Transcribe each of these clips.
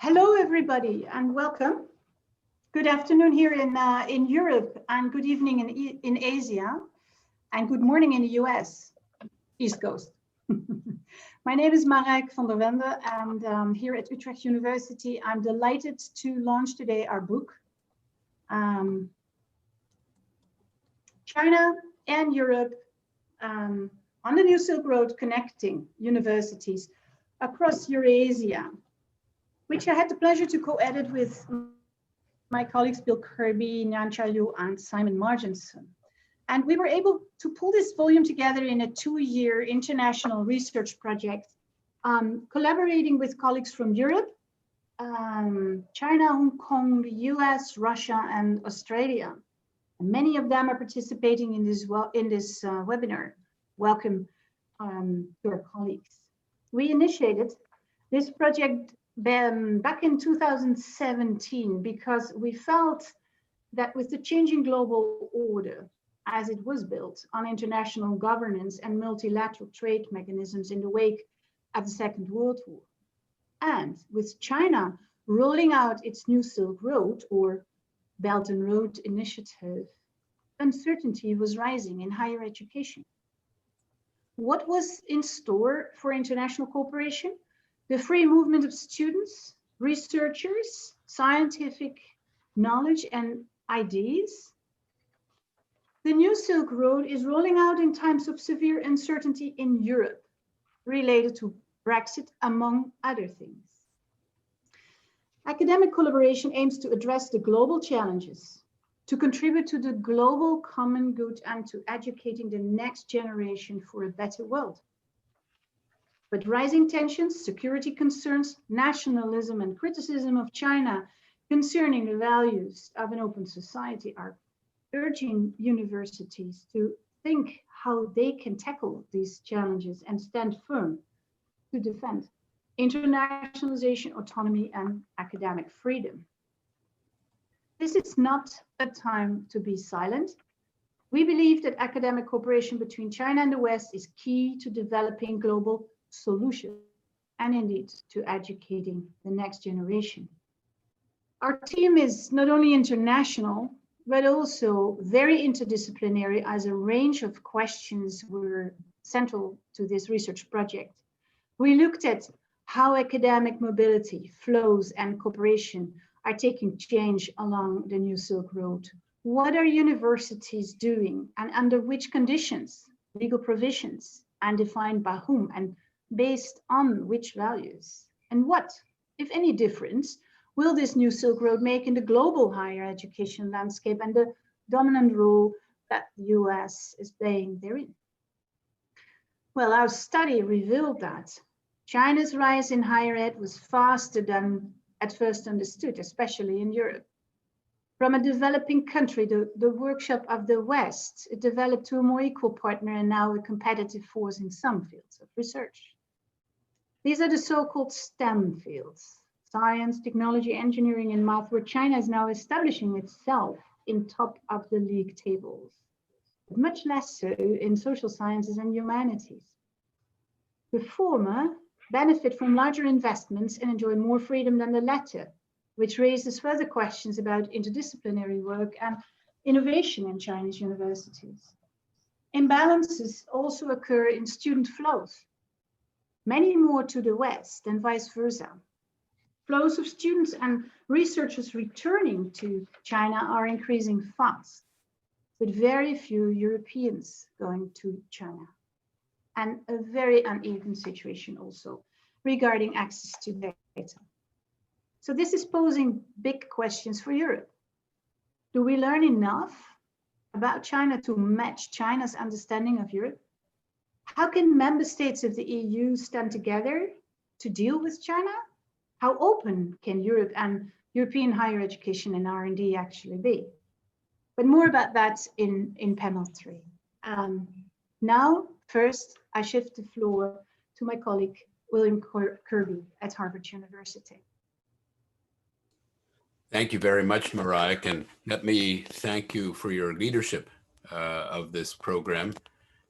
Hello, everybody, and welcome. Good afternoon here in Europe, and good evening in Asia, and good morning in the US, East Coast. My name is Marijke van der Wende, and here at Utrecht University, I'm delighted to launch today our book, China and Europe on the New Silk Road, connecting universities across Eurasia, which I had the pleasure to co-edit with my colleagues Bill Kirby, Nyan Chayu, and Simon Marginson. And we were able to pull this volume together in a 2-year international research project, collaborating with colleagues from Europe, China, Hong Kong, the US, Russia, and Australia. And many of them are participating in this webinar. Welcome to our colleagues. We initiated this project back in 2017 because we felt that with the changing global order as it was built on international governance and multilateral trade mechanisms in the wake of the Second World War, and with China rolling out its New Silk Road or Belt and Road Initiative, uncertainty was rising in higher education. What was in store for international cooperation? The free movement of students, researchers, scientific knowledge and ideas. The New Silk Road is rolling out in times of severe uncertainty in Europe, related to Brexit, among other things. Academic collaboration aims to address the global challenges, to contribute to the global common good, and to educating the next generation for a better world. But rising tensions, security concerns, nationalism, and criticism of China concerning the values of an open society are urging universities to think how they can tackle these challenges and stand firm to defend internationalization, autonomy, and academic freedom. This is not a time to be silent. We believe that academic cooperation between China and the West is key to developing global solution and indeed to educating the next generation. Our team is not only international, but also very interdisciplinary, as a range of questions were central to this research project. We looked at how academic mobility, flows, and cooperation are taking change along the New Silk Road. What are universities doing and under which conditions, legal provisions, and defined by whom, and based on which values? And what, if any, difference will this New Silk Road make in the global higher education landscape and the dominant role that the US is playing therein? Well, our study revealed that China's rise in higher ed was faster than at first understood, especially in Europe. From a developing country, the workshop of the West, it developed to a more equal partner and now a competitive force in some fields of research. These are the so-called STEM fields, science, technology, engineering, and math, where China is now establishing itself in top of the league tables, but much less so in social sciences and humanities. The former benefit from larger investments and enjoy more freedom than the latter, which raises further questions about interdisciplinary work and innovation in Chinese universities. Imbalances also occur in student flows, many more to the West and vice versa. Flows of students and researchers returning to China are increasing fast, but very few Europeans going to China. And a very uneven situation also regarding access to data. So this is posing big questions for Europe. Do we learn enough about China to match China's understanding of Europe? How can member states of the EU stand together to deal with China? How open can Europe and European higher education and R&D actually be? But more about that in panel 3. Now, first, I shift the floor to my colleague, William Kirby at Harvard University. Thank you very much, Marijke, and let me thank you for your leadership of this program.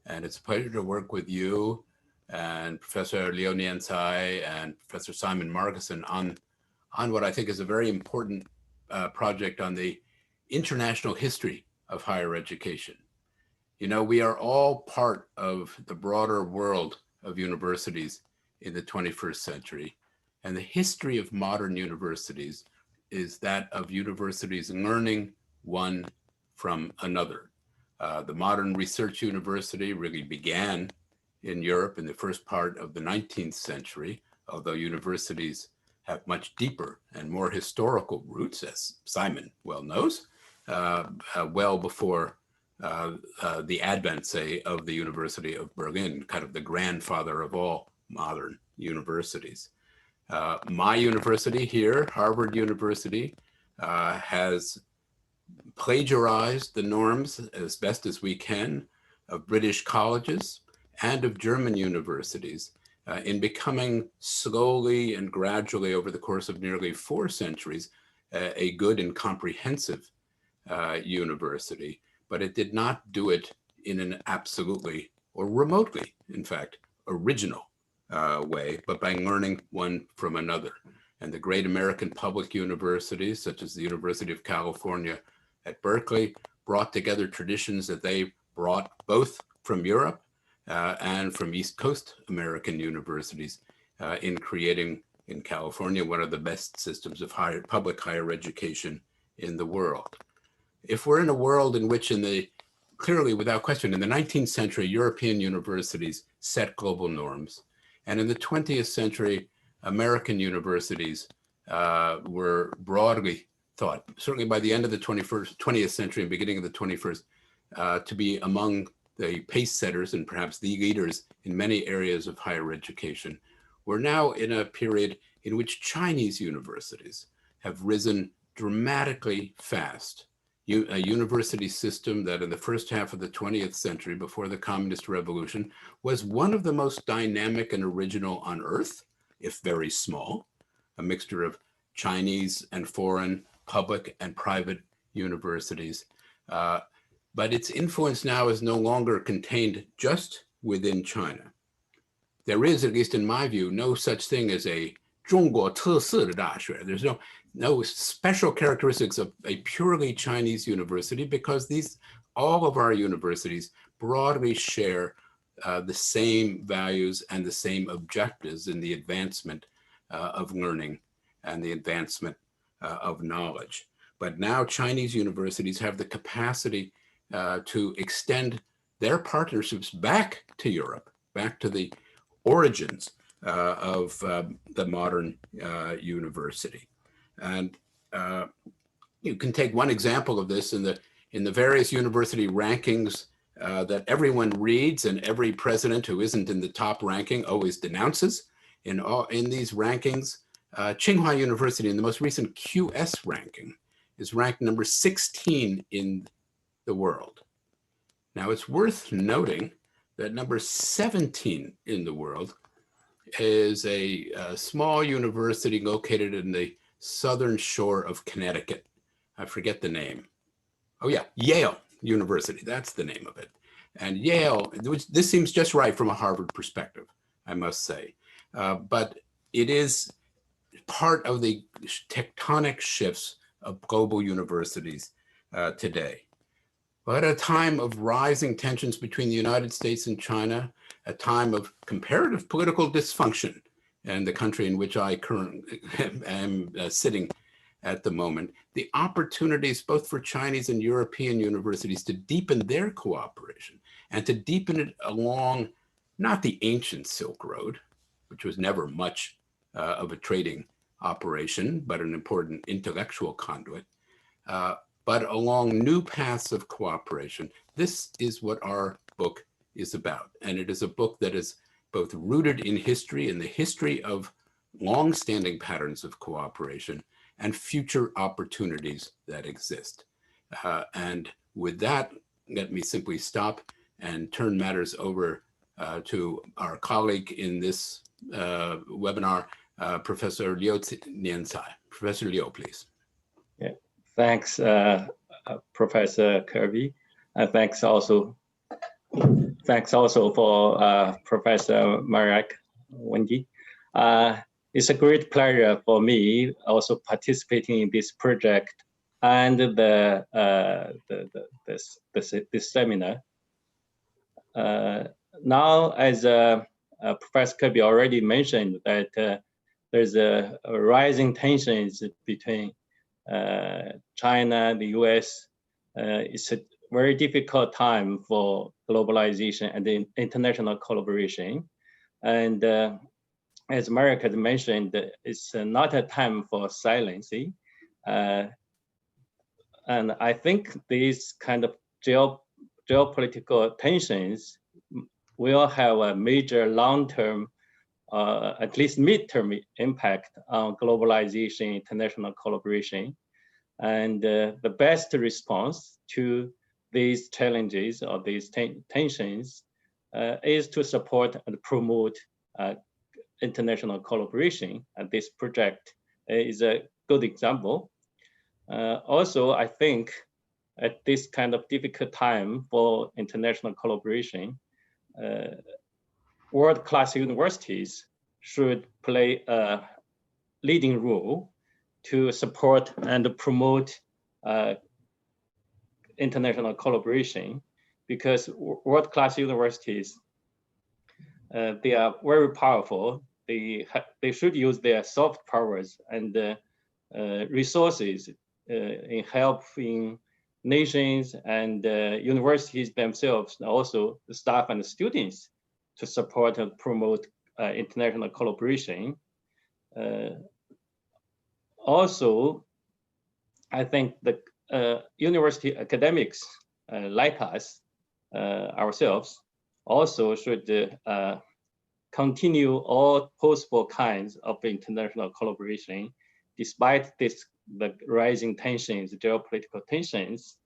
And it's a pleasure to work with you and Professor Liu Niancai and Professor Simon Marginson on what I think is a very important project on the international history of higher education. You know, we are all part of the broader world of universities in the 21st century. And the history of modern universities is that of universities learning one from another. The modern research university really began in Europe in the first part of the 19th century, although universities have much deeper and more historical roots, as Simon well knows, well before the advent, say, of the University of Berlin, kind of the grandfather of all modern universities. My university here, Harvard University, has plagiarized the norms as best as we can of British colleges and of German universities in becoming slowly and gradually over the course of nearly 4 centuries a good and comprehensive university. But it did not do it in an absolutely or remotely, in fact, original way, but by learning one from another. And the great American public universities, such as the University of California at Berkeley, brought together traditions that they brought both from Europe and from East Coast American universities in creating in California one of the best systems of public higher education in the world. If we're in a world in which clearly without question, in the 19th century, European universities set global norms. And in the 20th century, American universities were broadly thought, certainly by the end of the 20th century and beginning of the 21st, to be among the pace setters and perhaps the leaders in many areas of higher education. We're now in a period in which Chinese universities have risen dramatically fast. A university system that in the first half of the 20th century, before the Communist Revolution, was one of the most dynamic and original on earth, if very small, a mixture of Chinese and foreign, public and private universities. But its influence now is no longer contained just within China. There is, at least in my view, no such thing as a 中国特色的大学. There's no special characteristics of a purely Chinese university, because all of our universities broadly share the same values and the same objectives in the advancement of learning and the advancement of knowledge. But now Chinese universities have the capacity to extend their partnerships back to Europe, back to the origins of the modern university. And you can take one example of this in the various university rankings that everyone reads, and every president who isn't in the top ranking always denounces. In these rankings, Tsinghua University in the most recent QS ranking is ranked number 16 in the world. Now it's worth noting that number 17 in the world is a small university located in the southern shore of Connecticut. I forget the name. Oh yeah, Yale University, that's the name of it. And Yale, this seems just right from a Harvard perspective, I must say. But it is part of the tectonic shifts of global universities today. But at a time of rising tensions between the United States and China, a time of comparative political dysfunction in the country in which I currently am sitting at the moment, the opportunities both for Chinese and European universities to deepen their cooperation and to deepen it along not the ancient Silk Road, which was never much of a trading operation, but an important intellectual conduit, but along new paths of cooperation. This is what our book is about. And it is a book that is both rooted in history, in the history of long-standing patterns of cooperation and future opportunities that exist. And with that, let me simply stop and turn matters over to our colleague in this webinar, Professor Liu Niancai. Professor Liu, please. Yeah. Thanks, Professor Kirby. Thanks also for Professor Marek Wengi. It's a great pleasure for me also participating in this project and this seminar. Now, as Professor Kirby already mentioned, that there's a rising tensions between China, the US. It's a very difficult time for globalization and international collaboration. And as Marek had mentioned, it's not a time for silencing. And I think these kind of geopolitical tensions will have a major long-term, at least mid-term impact on globalization, international collaboration. And the best response to these challenges or these tensions is to support and promote international collaboration. And this project is a good example. Also, I think at this kind of difficult time for international collaboration, world-class universities should play a leading role to support and promote international collaboration, because world-class universities, they are very powerful. They should use their soft powers and resources in helping nations and universities themselves, and also the staff and the students, to support and promote international collaboration. Also, I think the university academics like us, ourselves, also should continue all possible kinds of international collaboration, despite the rising tensions, geopolitical tensions.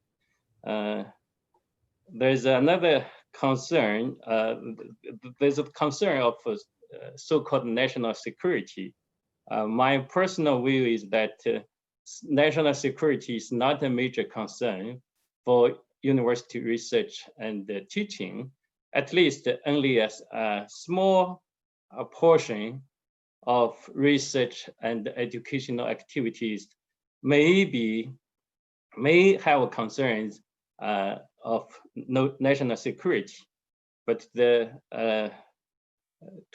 There's another concern. There's a concern of so-called national security. My personal view is that national security is not a major concern for university research and teaching. At least only a small portion of research and educational activities may have concerns of national security, but to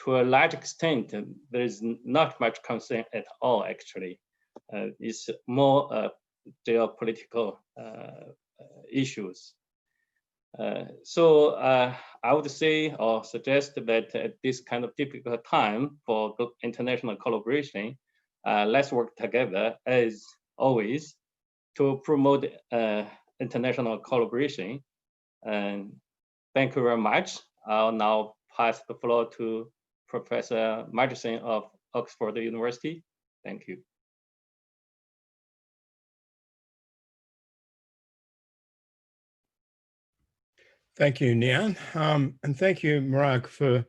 a large extent, there is not much concern at all, actually. It's more geopolitical issues. So I would say or suggest that at this kind of difficult time for international collaboration, let's work together as always to promote international collaboration. And thank you very much. I'll now pass the floor to Professor Murchison of Oxford University. Thank you. Thank you, Nian. And thank you, Marag, for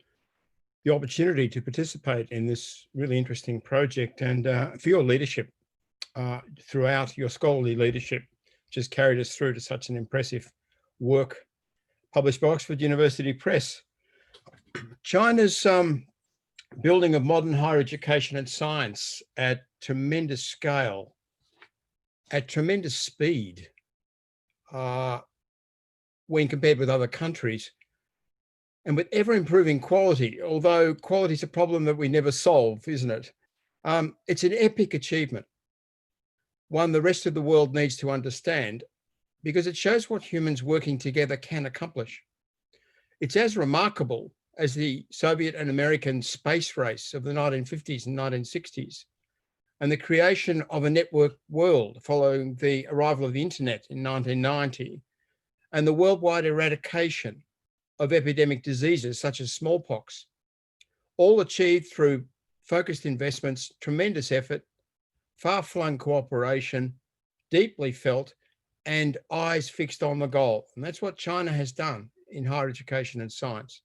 the opportunity to participate in this really interesting project, and for your leadership throughout, your scholarly leadership, which has carried us through to such an impressive work published by Oxford University Press. China's building of modern higher education and science at tremendous scale, at tremendous speed, when compared with other countries, and with ever improving quality, although quality is a problem that we never solve, isn't it? It's an epic achievement, one the rest of the world needs to understand, because it shows what humans working together can accomplish. It's as remarkable as the Soviet and American space race of the 1950s and 1960s, and the creation of a networked world following the arrival of the internet in 1990, and the worldwide eradication of epidemic diseases such as smallpox, all achieved through focused investments, tremendous effort, far-flung cooperation, deeply felt, and eyes fixed on the goal. And that's what China has done in higher education and science.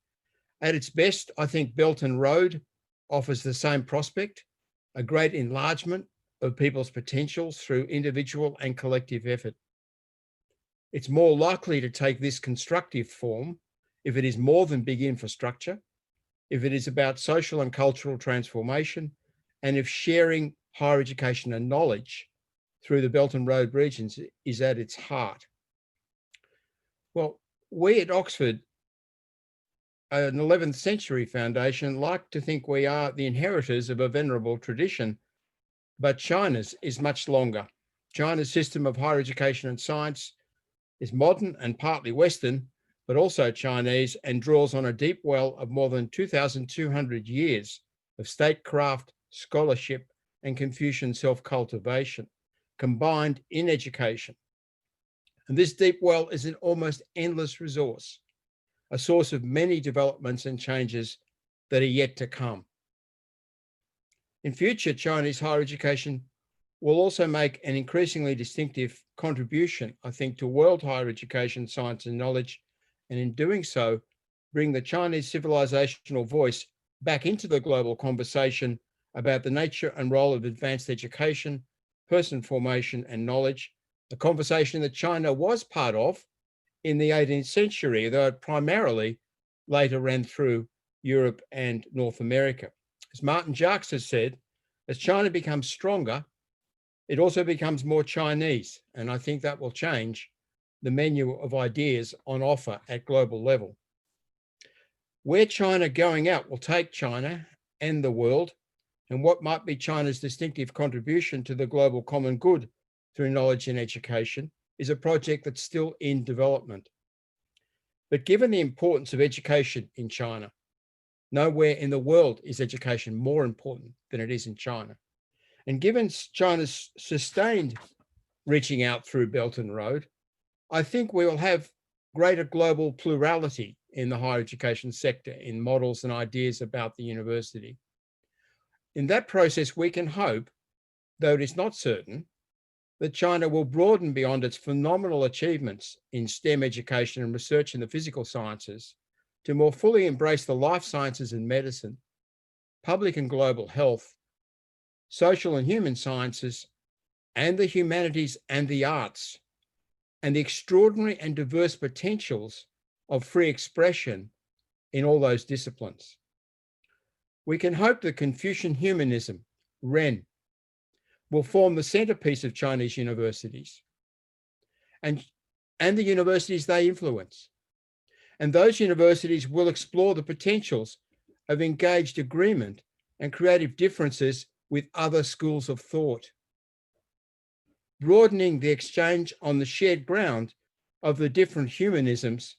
At its best, I think Belt and Road offers the same prospect, a great enlargement of people's potentials through individual and collective effort. It's more likely to take this constructive form if it is more than big infrastructure, if it is about social and cultural transformation, and of sharing higher education and knowledge through the Belt and Road regions is at its heart. Well, we at Oxford, an 11th century foundation, like to think we are the inheritors of a venerable tradition, but China's is much longer. China's system of higher education and science is modern and partly Western, but also Chinese, and draws on a deep well of more than 2,200 years of statecraft, scholarship, and Confucian self-cultivation combined in education. And this deep well is an almost endless resource, a source of many developments and changes that are yet to come. In future, Chinese higher education will also make an increasingly distinctive contribution, I think, to world higher education, science and knowledge, and in doing so, bring the Chinese civilizational voice back into the global conversation about the nature and role of advanced education, person formation and knowledge, a conversation that China was part of in the 18th century, though it primarily later ran through Europe and North America. As Martin Jacques has said, as China becomes stronger, it also becomes more Chinese, and I think that will change the menu of ideas on offer at global level. Where China going out will take China and the world, and what might be China's distinctive contribution to the global common good through knowledge and education is a project that's still in development. But given the importance of education in China, nowhere in the world is education more important than it is in China. And given China's sustained reaching out through Belt and Road, I think we will have greater global plurality in the higher education sector in models and ideas about the university. In that process, we can hope, though it is not certain, that China will broaden beyond its phenomenal achievements in STEM education and research in the physical sciences to more fully embrace the life sciences and medicine, public and global health, social and human sciences, and the humanities and the arts, and the extraordinary and diverse potentials of free expression in all those disciplines. We can hope that Confucian humanism, Ren, will form the centerpiece of Chinese universities and the universities they influence. And those universities will explore the potentials of engaged agreement and creative differences with other schools of thought, broadening the exchange on the shared ground of the different humanisms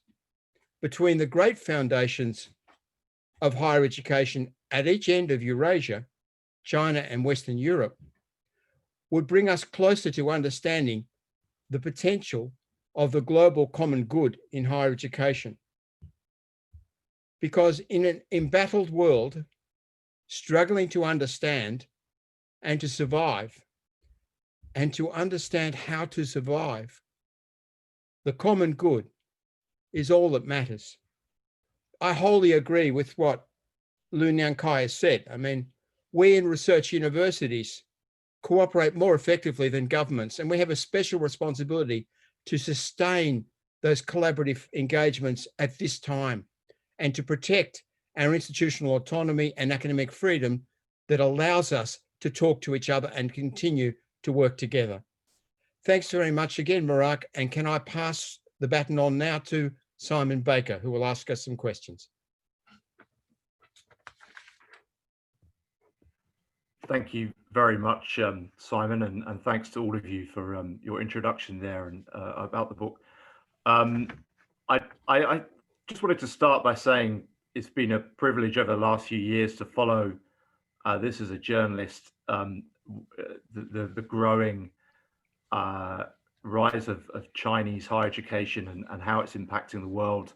between the great foundations of higher education at each end of Eurasia, China and Western Europe, would bring us closer to understanding the potential of the global common good in higher education. Because in an embattled world, struggling to understand and to survive, and to understand how to survive, the common good is all that matters. I wholly agree with what Lu Niankai has said. I mean, we in research universities cooperate more effectively than governments, and we have a special responsibility to sustain those collaborative engagements at this time and to protect our institutional autonomy and academic freedom that allows us to talk to each other and continue to work together. Thanks very much again, Murak, and can I pass the baton on now to Simon Baker, who will ask us some questions. Thank you very much, Simon, and thanks to all of you for your introduction there and about the book. I just wanted to start by saying it's been a privilege over the last few years to follow this as a journalist, the growing rise of Chinese higher education and how it's impacting the world,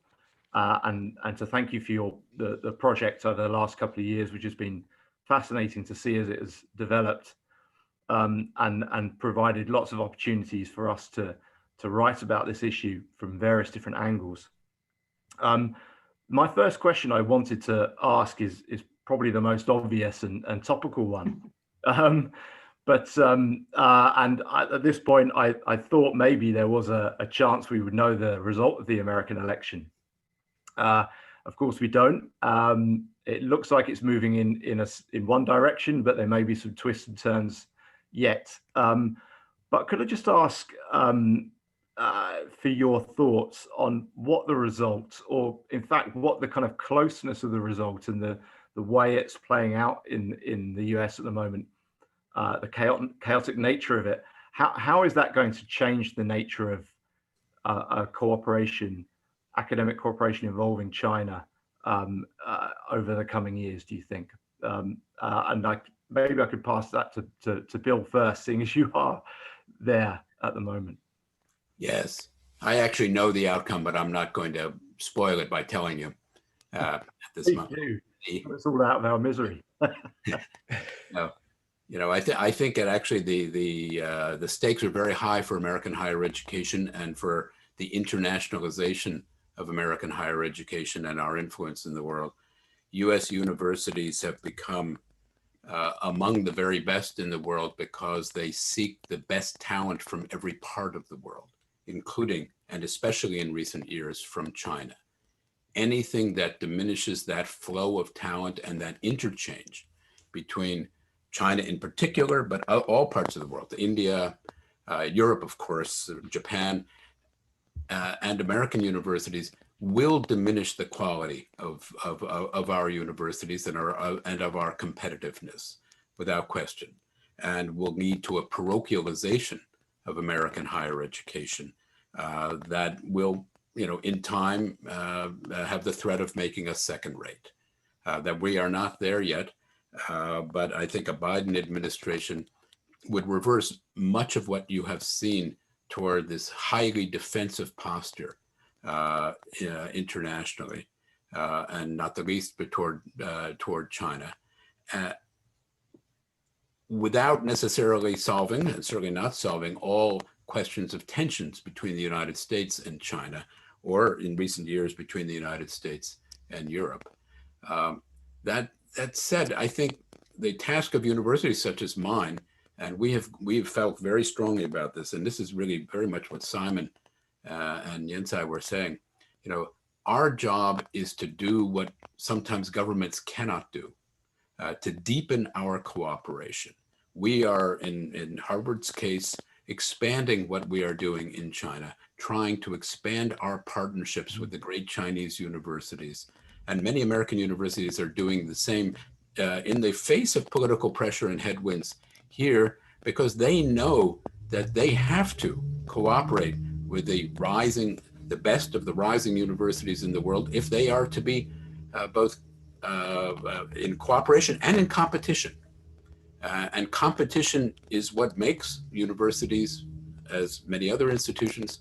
and to thank you for the project over the last couple of years, which has been fascinating to see as it has developed, and provided lots of opportunities for us to write about this issue from various different angles. My first question I wanted to ask is probably the most obvious and topical one. At this point, I thought maybe there was a chance we would know the result of the American election. Of course, we don't. It looks like it's moving in one direction, but there may be some twists and turns yet. But could I just ask for your thoughts on what the results, or in fact, what the kind of closeness of the result and the way it's playing out in the US at the moment, the chaotic nature of it, how is that going to change the nature of a cooperation, academic cooperation involving China over the coming years, do you think? And maybe I could pass that to Bill first, seeing as you are there at the moment. Yes, I actually know the outcome, but I'm not going to spoil it by telling you at this moment. It's all out of our misery. No, you know, I think it actually the stakes are very high for American higher education and for the internationalization of American higher education and our influence in the world. U.S. universities have become among the very best in the world because they seek the best talent from every part of the world, including, and especially in recent years, from China. Anything that diminishes that flow of talent and that interchange between China in particular, but all parts of the world, India, Europe, of course, Japan, and American universities, will diminish the quality of our universities and of our competitiveness, without question, and will lead to a parochialization of American higher education that will, you know, in time have the threat of making us second rate. That we are not there yet, but I think a Biden administration would reverse much of what you have seen toward this highly defensive posture internationally, and not the least, but toward China, without necessarily solving, and certainly not solving, all questions of tensions between the United States and China, or in recent years between the United States and Europe. That said, I think the task of universities such as mine, and we've felt very strongly about this, and this is really very much what Simon and Jensai were saying. You know, our job is to do what sometimes governments cannot do, to deepen our cooperation. We are, in Harvard's case, expanding what we are doing in China, trying to expand our partnerships with the great Chinese universities. And many American universities are doing the same in the face of political pressure and headwinds here, because they know that they have to cooperate with the best of the rising universities in the world if they are to be both in cooperation and in competition. And competition is what makes universities, as many other institutions,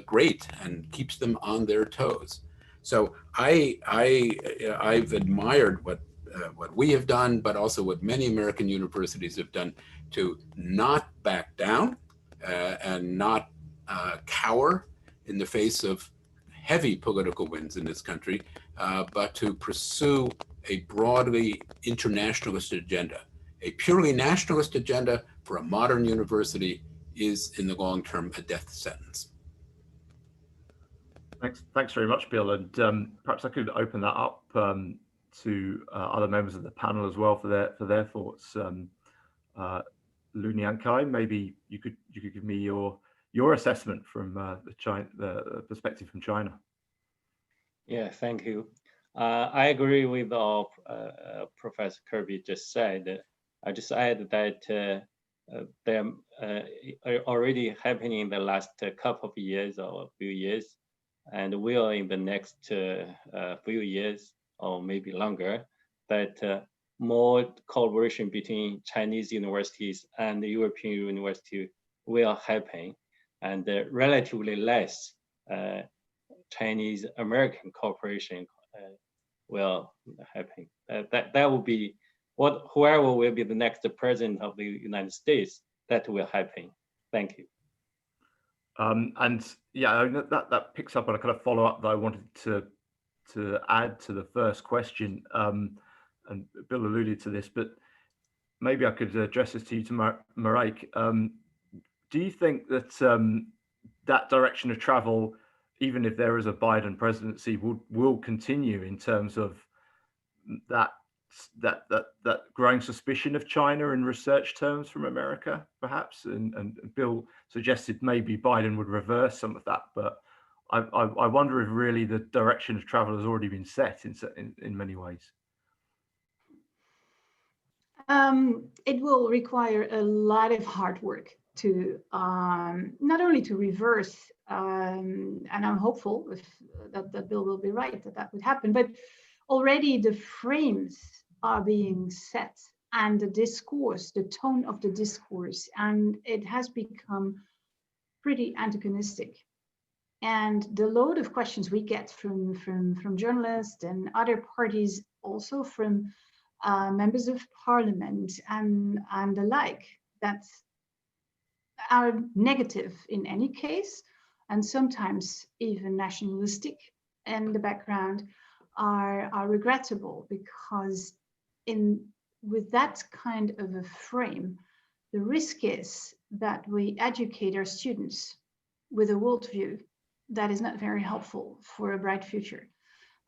great and keeps them on their toes. So I've admired what we have done, but also what many American universities have done to not back down and not cower in the face of heavy political winds in this country, but to pursue a broadly internationalist agenda. A purely nationalist agenda for a modern university is, in the long term, a death sentence. Thanks very much, Bill. And perhaps I could open that up to other members of the panel as well for their thoughts. Lu Niankai, maybe you could give me your assessment from the perspective from China. Yeah, thank you. I agree with all Professor Kirby just said. I just add that they're already happening in the last couple of years or a few years, and will in the next few years or maybe longer, that more collaboration between Chinese universities and the European university will happen, and relatively less Chinese American cooperation will happen. That will be whoever will be the next president of the United States, that will happen. Thank you. And yeah, that picks up on a kind of follow-up that I wanted to add to the first question. And Bill alluded to this, but maybe I could address this to you, to Marek. Do you think that that direction of travel even if there is a Biden presidency, will continue in terms of that growing suspicion of China in research terms from America, perhaps? And Bill suggested maybe Biden would reverse some of that, but I wonder if really the direction of travel has already been set in many ways. It will require a lot of hard work to not only to reverse, and I'm hopeful that Bill will be right that would happen, but already the frames are being set and the discourse, the tone of the discourse, and it has become pretty antagonistic. And the load of questions we get from journalists and other parties, also from members of parliament and the like, that are negative in any case, and sometimes even nationalistic in the background, are regrettable, because with that kind of a frame, the risk is that we educate our students with a worldview that is not very helpful for a bright future.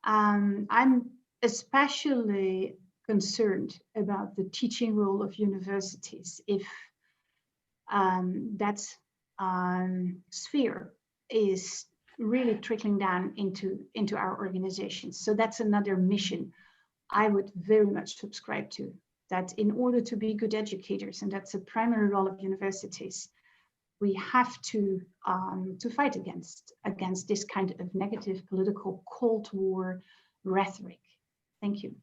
I'm especially concerned about the teaching role of universities if that sphere is really trickling down into our organizations. So that's another mission I would very much subscribe to, that in order to be good educators, and that's a primary role of universities, we have to fight against this kind of negative political Cold War rhetoric. Thank you.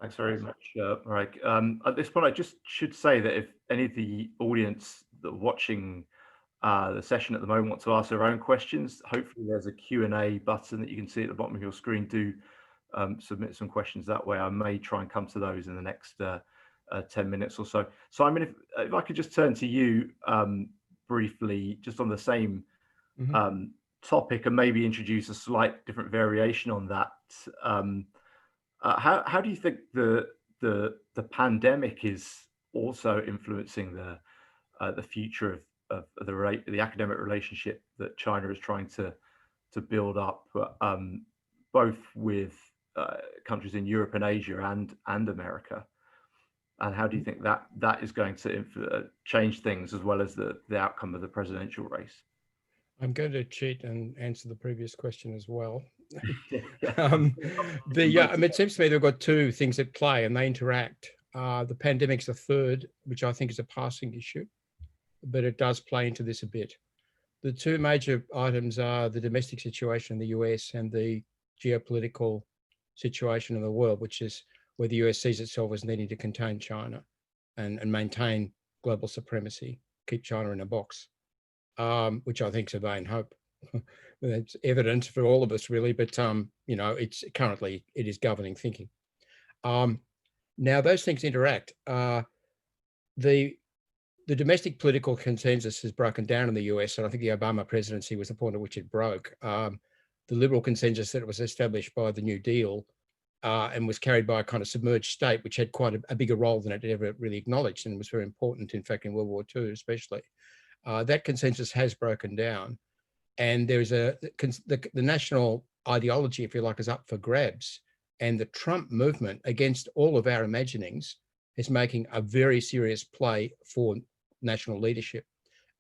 Thanks very much, Marek. At this point, I just should say that if any of the audience that are watching the session at the moment want to ask their own questions, hopefully there's a Q&A button that you can see at the bottom of your screen. Do submit some questions that way. I may try and come to those in the next 10 minutes or so. Simon, if I could just turn to you briefly, just on the same topic, and maybe introduce a slight different variation on that. How do you think the pandemic is also influencing the future of the academic relationship that China is trying to build up, both with countries in Europe and Asia and America? And how do you think that is going to change things, as well as the outcome of the presidential race? I'm going to cheat and answer the previous question as well. I mean, it seems to me they've got two things at play and they interact. The pandemic's a third, which I think is a passing issue, but it does play into this a bit. The two major items are the domestic situation in the US and the geopolitical situation in the world, which is where the US sees itself as needing to contain China and maintain global supremacy, keep China in a box, which I think is a vain hope. It's evident for all of us, really, but you know, it's currently it is governing thinking. Now those things interact. The domestic political consensus has broken down in the US, and I think the Obama presidency was the point at which it broke. The liberal consensus that was established by the New Deal and was carried by a kind of submerged state, which had quite a bigger role than it ever really acknowledged, and was very important, in fact, in World War II especially. That consensus has broken down, and there's the national ideology, if you like, is up for grabs, and the Trump movement, against all of our imaginings, is making a very serious play for national leadership.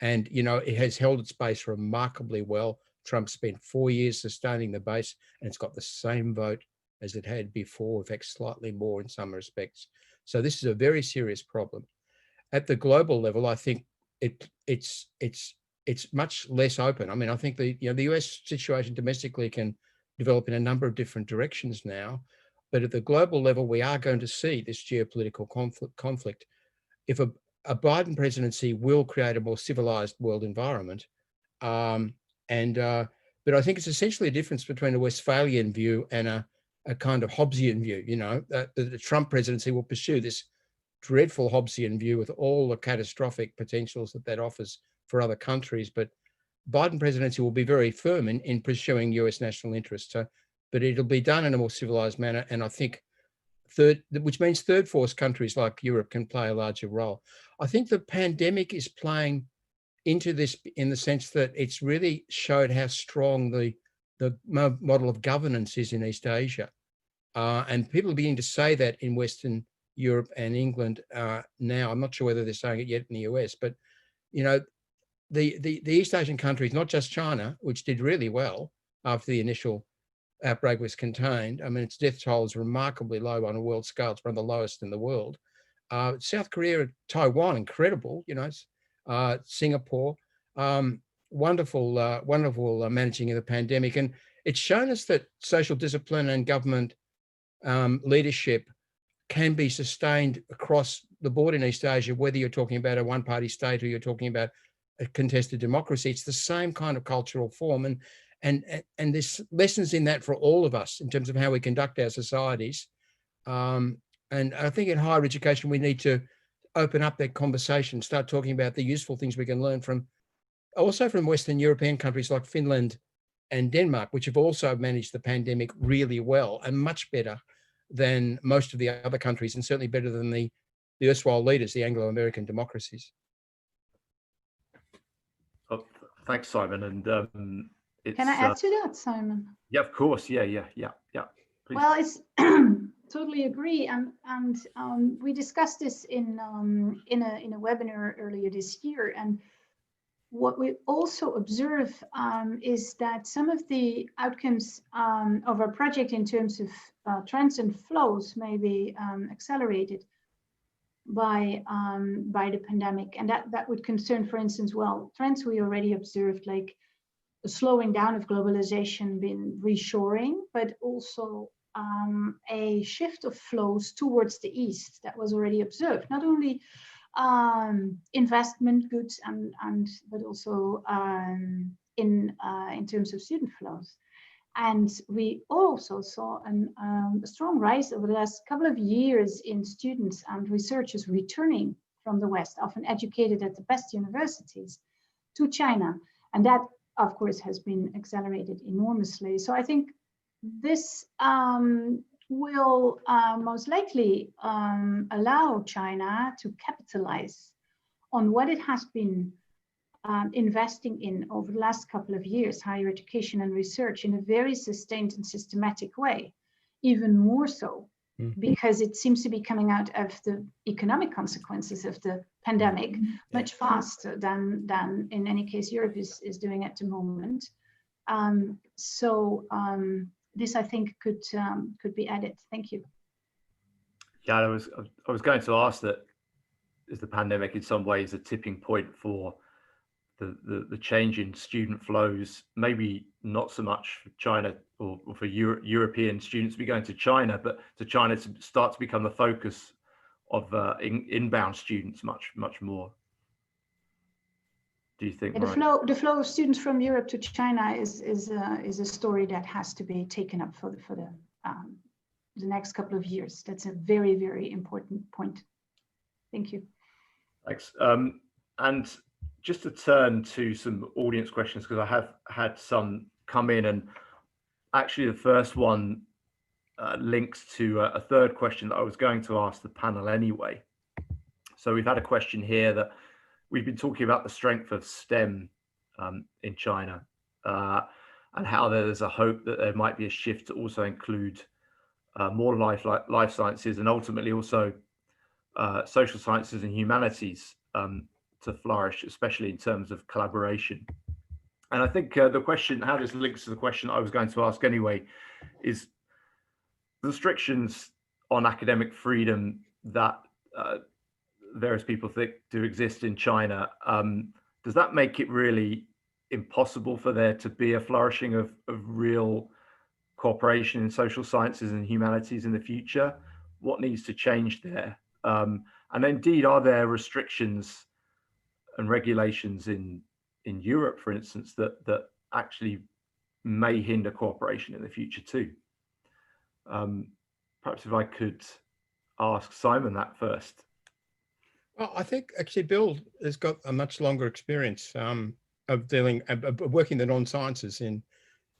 And, you know, it has held its base remarkably well. Trump spent 4 years sustaining the base, and it's got the same vote as it had before, in fact, slightly more in some respects. So this is a very serious problem. At the global level, I think it's much less open. I mean, I think the US situation domestically can develop in a number of different directions now, but at the global level, we are going to see this geopolitical conflict. If a Biden presidency will create a more civilized world environment, but I think it's essentially a difference between a Westphalian view and a kind of Hobbesian view. You know, the Trump presidency will pursue this dreadful Hobbesian view with all the catastrophic potentials that offers for other countries. But Biden presidency will be very firm in pursuing US national interests, but it'll be done in a more civilized manner. And I think which means third force countries like Europe can play a larger role. I think the pandemic is playing into this in the sense that it's really showed how strong the model of governance is in East Asia. And people are beginning to say that in Western Europe and England now. I'm not sure whether they're saying it yet in the US, but the East Asian countries, not just China, which did really well after the initial outbreak was contained. I mean, its death toll is remarkably low on a world scale. It's one of the lowest in the world. South Korea, Taiwan, incredible. Singapore, wonderful managing of the pandemic, and it's shown us that social discipline and government leadership can be sustained across the board in East Asia, whether you're talking about a one-party state or you're talking about a contested democracy. It's the same kind of cultural form, and there's lessons in that for all of us in terms of how we conduct our societies. And I think in higher education we need to open up that conversation, start talking about the useful things we can learn from Western European countries like Finland and Denmark, which have also managed the pandemic really well and much better than most of the other countries, and certainly better than the erstwhile leaders, the Anglo-American democracies. Oh, thanks, Simon. And Can I add to that, Simon? Yeah, of course. Yeah. Please. Well, it's totally agree, and we discussed this in a webinar earlier this year. And what we also observe is that some of the outcomes of our project in terms of trends and flows may be accelerated by the pandemic, and that would concern, for instance, trends we already observed, like the slowing down of globalization, been reshoring, but also a shift of flows towards the east that was already observed. Not only investment goods but also in terms of student flows. And we also saw a strong rise over the last couple of years in students and researchers returning from the West, often educated at the best universities, to China. And that, of course, has been accelerated enormously. So I think this will most likely allow China to capitalize on what it has been investing in over the last couple of years, higher education and research, in a very sustained and systematic way, even more so because it seems to be coming out of the economic consequences of the pandemic much faster than in any case Europe is doing at the moment. This, I think, could be added. Thank you. Yeah, I was going to ask that, is the pandemic in some ways a tipping point for the change in student flows, maybe not so much for China or for European students to be going to China, but to China to start to become the focus of inbound students much more? Do you think? Yeah, the flow of students from Europe to China is a story that has to be taken up for the next couple of years. That's a very, very important point. Thank you. Thanks. And just to turn to some audience questions, because I have had some come in, and actually the first one links to a third question that I was going to ask the panel anyway. So we've had a question here that we've been talking about the strength of STEM in China and how there's a hope that there might be a shift to also include more life sciences and ultimately also social sciences and humanities to flourish, especially in terms of collaboration. And I think the question, how this links to the question I was going to ask anyway, is the restrictions on academic freedom that various people think do exist in China. Does that make it really impossible for there to be a flourishing of real cooperation in social sciences and humanities in the future? What needs to change there? And indeed, are there restrictions and regulations in Europe, for instance, that actually may hinder cooperation in the future too? Perhaps if I could ask Simon that first. Well, I think actually Bill has got a much longer experience of working the non-sciences in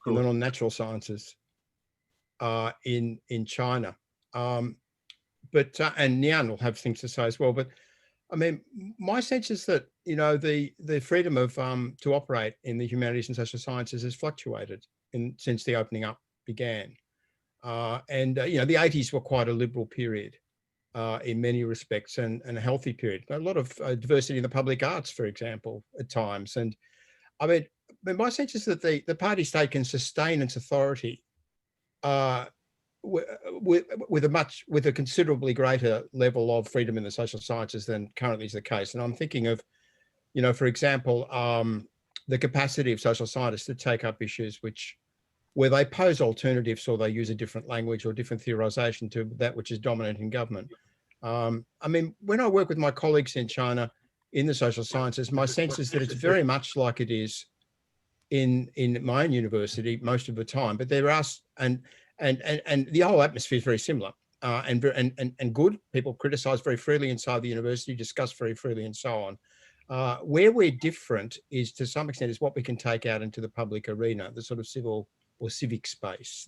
the non-natural sciences in China. And Nian will have things to say as well. But I mean, my sense is that, you know, the freedom of to operate in the humanities and social sciences has fluctuated since the opening up began. You know, the 80s were quite a liberal period in many respects, and a healthy period. A lot of diversity in the public arts, for example, at times. And I mean, my sense is that the party state can sustain its authority with a considerably greater level of freedom in the social sciences than currently is the case. And I'm thinking of, you know, for example, the capacity of social scientists to take up issues where they pose alternatives, or they use a different language or different theorization to that which is dominant in government. I mean, when I work with my colleagues in China in the social sciences, my sense is that it's very much like it is in my own university most of the time. But there are, and the whole atmosphere is very similar and good. People criticize very freely inside the university, discuss very freely, and so on. Where we're different is, to some extent, is what we can take out into the public arena, the sort of civil or civic space.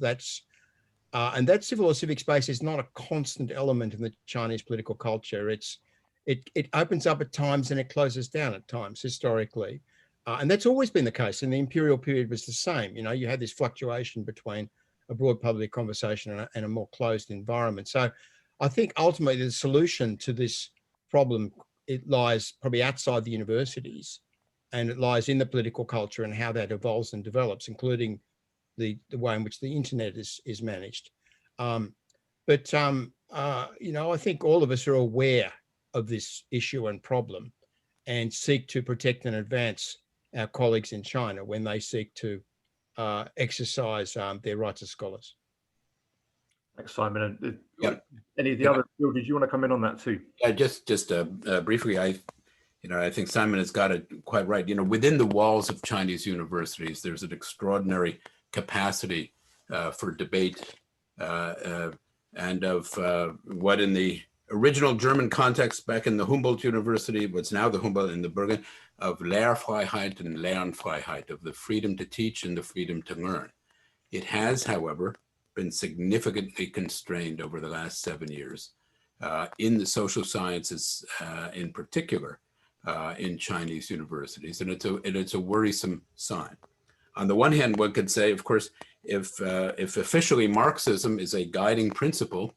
And that civil or civic space is not a constant element in the Chinese political culture. It opens up at times and it closes down at times historically. And that's always been the case. And the imperial period was the same. You know, you had this fluctuation between a broad public conversation and a more closed environment. So I think ultimately the solution to this problem, it lies probably outside the universities, and it lies in the political culture and how that evolves and develops, including the way in which the internet is managed. You know, I think all of us are aware of this issue and problem, and seek to protect and advance our colleagues in China when they seek to exercise their rights as scholars. Thanks, Simon. And Yep. any of the other, Bill, did you want to come in on that too? Yeah, just briefly, I think Simon has got it quite right. You know, within the walls of Chinese universities, there's an extraordinary capacity for debate and of what in the original German context back in the Humboldt University, what's now the Humboldt in the Bergen, of Lehrfreiheit and Lernfreiheit, of the freedom to teach and the freedom to learn. It has, however, been significantly constrained over the last 7 years in the social sciences in particular in Chinese universities. And it's a worrisome sign. On the one hand, one could say, of course, if officially Marxism is a guiding principle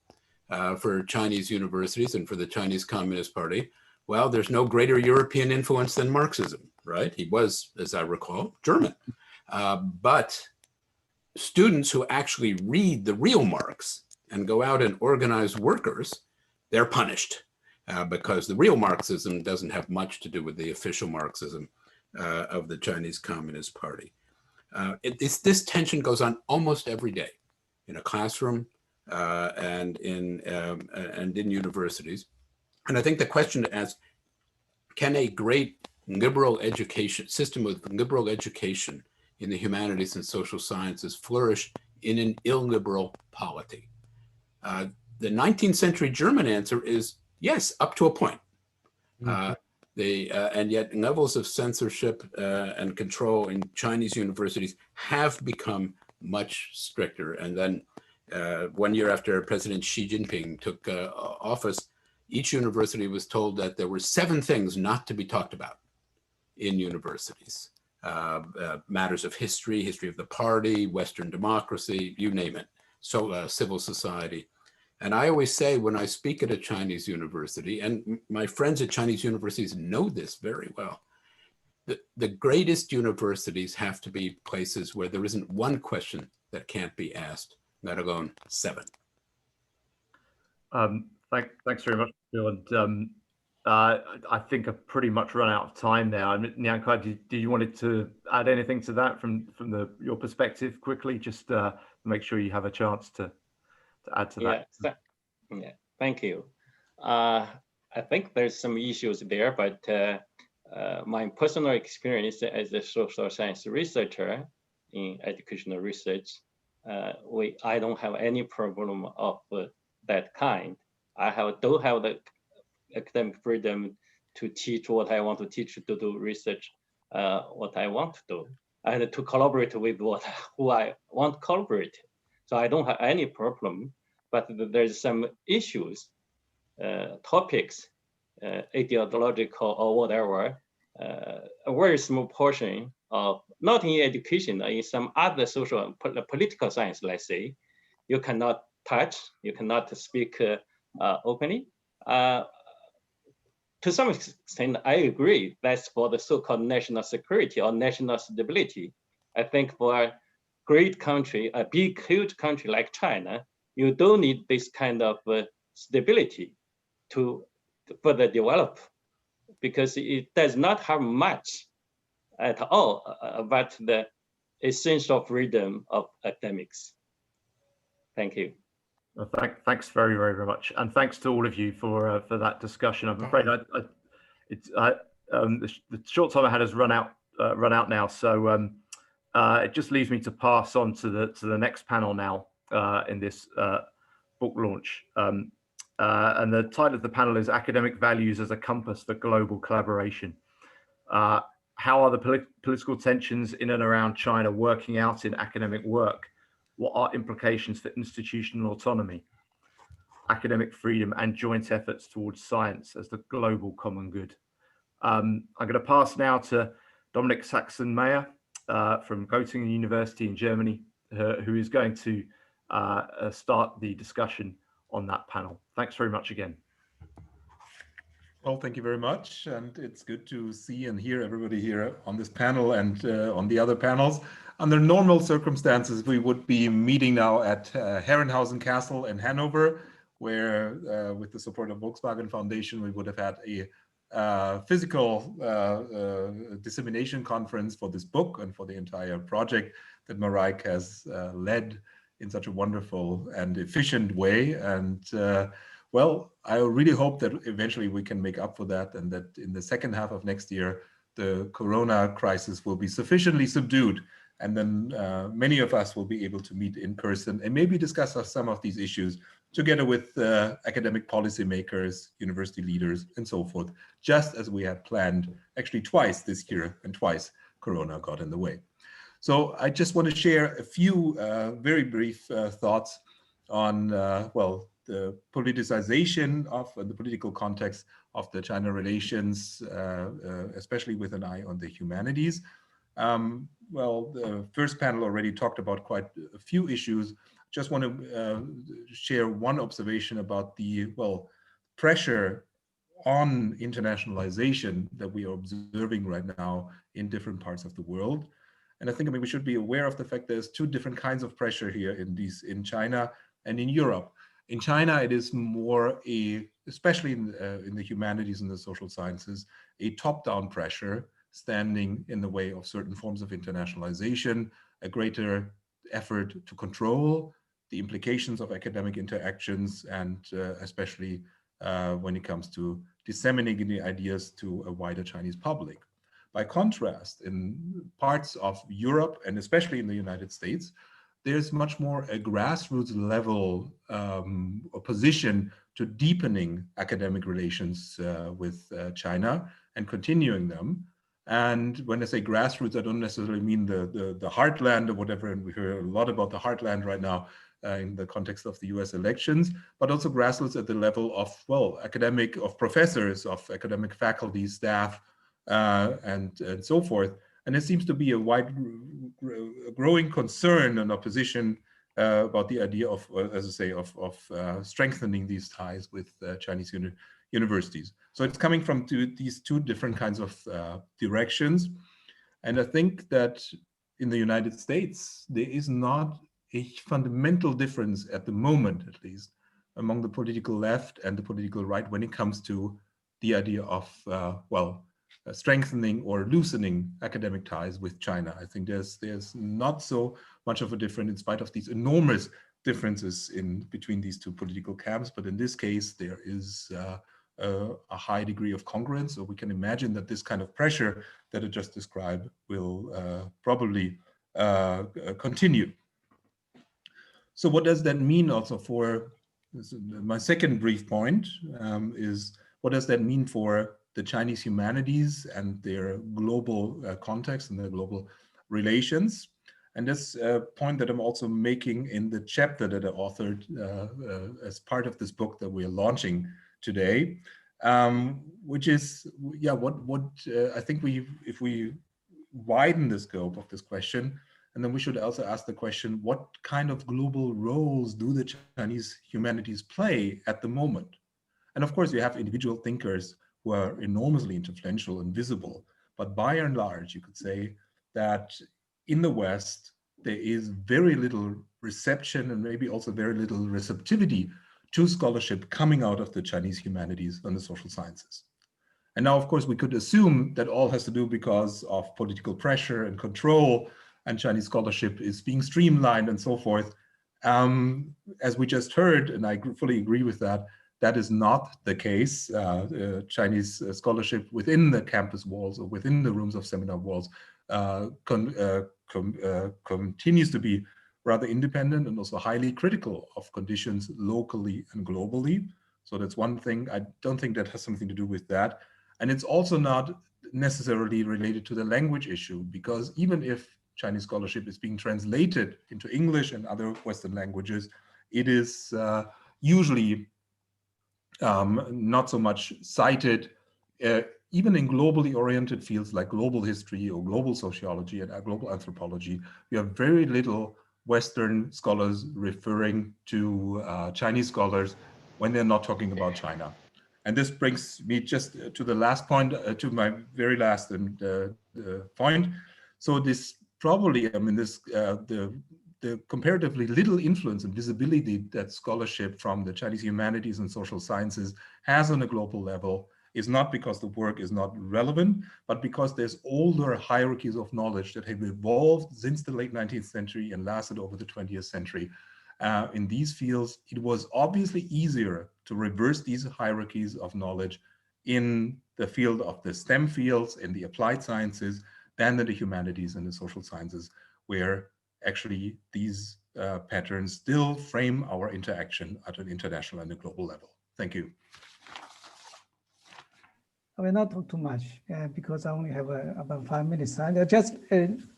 for Chinese universities and for the Chinese Communist Party, well, there's no greater European influence than Marxism, right? He was, as I recall, German. But students who actually read the real Marx and go out and organize workers, they're punished because the real Marxism doesn't have much to do with the official Marxism of the Chinese Communist Party. This tension goes on almost every day in a classroom and in universities. And I think the question to ask, can a great liberal education system with liberal education in the humanities and social sciences flourish in an illiberal polity? The 19th century German answer is yes, up to a point. And yet levels of censorship and control in Chinese universities have become much stricter. And then 1 year after President Xi Jinping took office, each university was told that there were 7 things not to be talked about in universities. Matters of history, history of the party, Western democracy, you name it, so civil society. And I always say when I speak at a Chinese university, and my friends at Chinese universities know this very well, the greatest universities have to be places where there isn't one question that can't be asked, let alone 7. Thanks very much, Bill. And I think I've pretty much run out of time now. Nyankai, did you wanted to add anything to that from your perspective quickly, just to make sure you have a chance to add to that? Yeah, thank you. I think there's some issues there, but my personal experience as a social science researcher in educational research, I don't have any problem of that kind. I do have the academic freedom to teach what I want to teach, to do research what I want to do, and to collaborate with who I want to collaborate. So I don't have any problem, but there's some issues, topics ideological or whatever, a very small portion of, not in education, in some other social and political science, let's say, you cannot touch, you cannot speak openly. To some extent, I agree. That's for the so-called national security or national stability. I think for a great country, a big, huge country like China, you don't need this kind of stability to further develop, because it does not have much at all about the essential freedom of academics. Thank you. Well, thanks very, very, very much, and thanks to all of you for that discussion. I'm afraid the short time I had has run out now, so it just leaves me to pass on to the next panel now in this book launch. And the title of the panel is "Academic Values as a Compass for Global Collaboration." How are the political tensions in and around China working out in academic work? What are implications for institutional autonomy, academic freedom, and joint efforts towards science as the global common good? I'm going to pass now to Dominik Saxon-Meyer from Göttingen University in Germany, who is going to start the discussion on that panel. Thanks very much again. Well, thank you very much. And it's good to see and hear everybody here on this panel and on the other panels. Under normal circumstances, we would be meeting now at Herrenhausen Castle in Hanover, where with the support of Volkswagen Foundation, we would have had a physical dissemination conference for this book and for the entire project that Mareike has led in such a wonderful and efficient way. And well, I really hope that eventually we can make up for that, and that in the second half of next year, the Corona crisis will be sufficiently subdued, and then many of us will be able to meet in person and maybe discuss some of these issues together with academic policymakers, university leaders, and so forth, just as we had planned actually twice this year, and twice Corona got in the way. So I just want to share a few very brief thoughts on, well, the politicization of the political context of the China relations, especially with an eye on the humanities. Well, the first panel already talked about quite a few issues. Just want to share one observation about the, well, pressure on internationalization that we are observing right now in different parts of the world. And I think, I mean, we should be aware of the fact there's two different kinds of pressure here in China and in Europe. In China, it is more especially in the humanities and the social sciences, a top-down pressure standing in the way of certain forms of internationalization, a greater effort to control the implications of academic interactions, and especially when it comes to disseminating the ideas to a wider Chinese public. By contrast, in parts of Europe, and especially in the United States, there's much more a grassroots level opposition to deepening academic relations with China and continuing them. And when I say grassroots, I don't necessarily mean the heartland or whatever, and we hear a lot about the heartland right now in the context of the US elections, but also grassroots at the level of, well, of professors, of academic faculty, staff, and so forth. And there seems to be a growing concern and opposition about the idea of, as I say, of strengthening these ties with Chinese universities. So it's coming from these two different kinds of directions. And I think that in the United States, there is not a fundamental difference at the moment, at least, among the political left and the political right when it comes to the idea of, well, strengthening or loosening academic ties with China. I think there's not so much of a difference in spite of these enormous differences between these two political camps. But in this case, there is a high degree of congruence. So we can imagine that this kind of pressure that I just described will probably continue. So what does that mean also for, my second brief point is, what does that mean for the Chinese humanities and their global context and their global relations? And this point that I'm also making in the chapter that I authored as part of this book that we're launching today. which is, yeah, what I think if we widen the scope of this question, and then we should also ask the question, what kind of global roles do the Chinese humanities play at the moment? And of course, you have individual thinkers who are enormously influential and visible, but by and large, you could say that in the West, there is very little reception and maybe also very little receptivity to scholarship coming out of the Chinese humanities and the social sciences. And now, of course, we could assume that all has to do because of political pressure and control, and Chinese scholarship is being streamlined and so forth. As we just heard, and I fully agree with that, that is not the case. Chinese scholarship within the campus walls or within the rooms of seminar walls continues to be rather independent and also highly critical of conditions locally and globally. So that's one thing. I don't think that has something to do with that. And it's also not necessarily related to the language issue, because even if Chinese scholarship is being translated into English and other Western languages, it is usually not so much cited, even in globally oriented fields like global history or global sociology and global anthropology. We have very little Western scholars referring to Chinese scholars when they're not talking about China. And this brings me just to the last point, to my very last point. So this probably, I mean, this the comparatively little influence and visibility that scholarship from the Chinese humanities and social sciences has on a global level is not because the work is not relevant, but because there's older hierarchies of knowledge that have evolved since the late 19th century and lasted over the 20th century. In these fields, it was obviously easier to reverse these hierarchies of knowledge in the field of the STEM fields and the applied sciences than in the humanities and the social sciences, where actually these patterns still frame our interaction at an international and a global level. Thank you. I will not talk too much because I only have about 5 minutes. And I just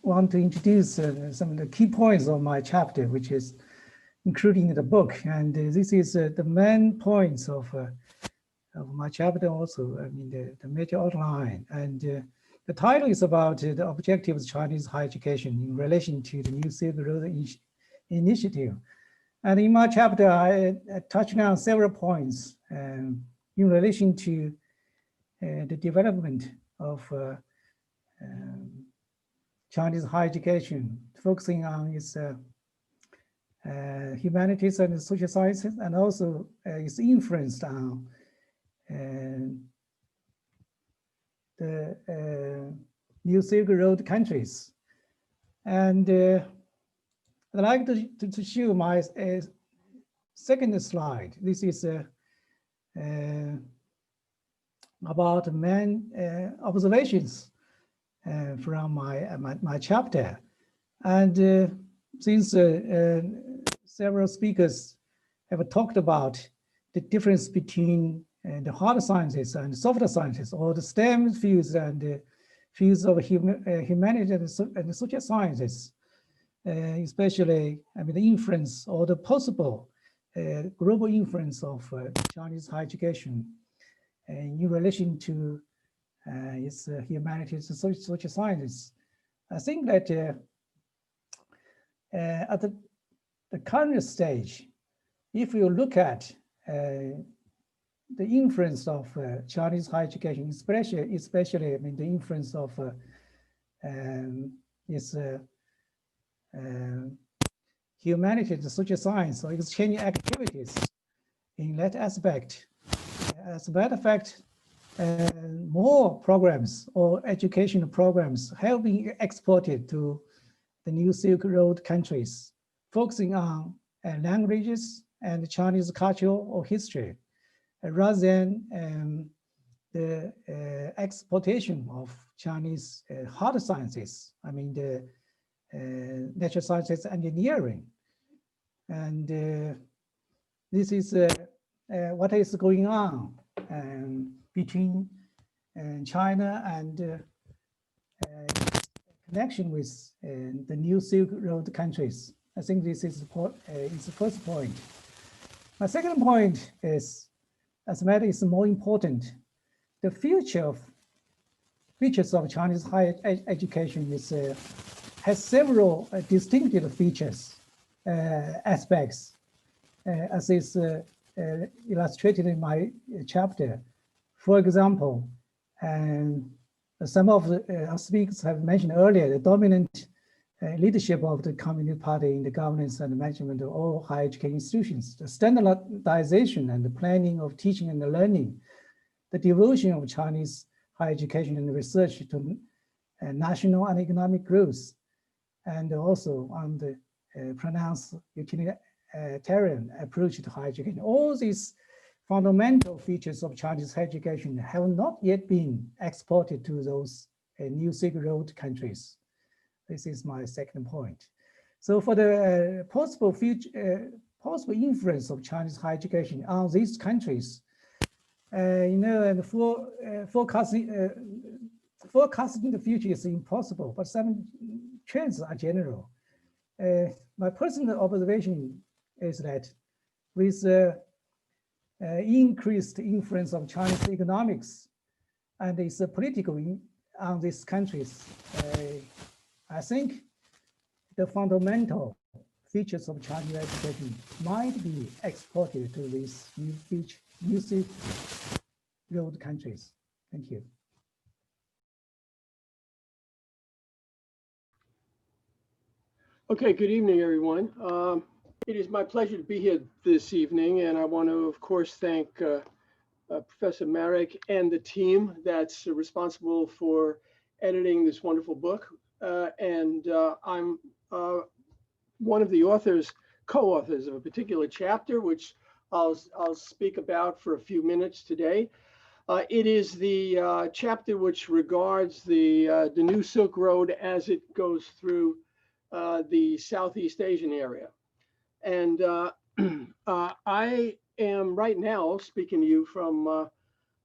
want to introduce some of the key points of my chapter, which is including in the book. And this is the main points of my chapter also, I mean, the major outline. And the title is about the objectives of Chinese higher education in relation to the New Silk Road Initiative. And in my chapter, I touched on several points in relation to the development of Chinese higher education, focusing on its humanities and social sciences, and also its influence on the New Silk Road countries. And I'd like to show my second slide. This is about main observations from my chapter. And since several speakers have talked about the difference between the hard sciences and soft sciences, or the STEM fields and the fields of humanities and social sciences, especially, I mean, the influence or the possible global influence of Chinese higher education in relation to its humanities and social sciences. I think that at the current stage, if you look at the influence of Chinese higher education, especially I mean, the influence of its humanities and social science or exchange activities in that aspect. As a matter of fact, more programs or educational programs have been exported to the New Silk Road countries, focusing on languages and Chinese culture or history, rather than the exportation of Chinese hard sciences. I mean, the natural sciences, engineering. And this is what is going on between China and connection with the New Silk Road countries. I think this is the first point. My second point is as a matter is more important. The features of Chinese higher education is has several distinctive features, aspects, as is illustrated in my chapter. For example, and some of the speakers have mentioned earlier, the dominant leadership of the Communist Party in the governance and management of all higher education institutions, the standardization and the planning of teaching and the learning, the devotion of Chinese higher education and research to national and economic growth, and also on the pronounced utilitarian approach to higher education. All these fundamental features of Chinese higher education have not yet been exported to those new Silk Road countries. This is my second point. So for the possible influence of Chinese higher education on these countries, and forecasting the future is impossible, but some trends are general. My personal observation is that with increased influence of Chinese economics and its political on these countries, I think the fundamental features of Chinese education might be exported to these new Silk Road countries. Thank you. Okay, good evening, everyone. It is my pleasure to be here this evening, and I want to, of course, thank Professor Marek and the team that's responsible for editing this wonderful book. I'm one of the authors, co-authors of a particular chapter, which I'll speak about for a few minutes today. It is the chapter which regards the new Silk Road as it goes through the Southeast Asian area. And I am right now speaking to you from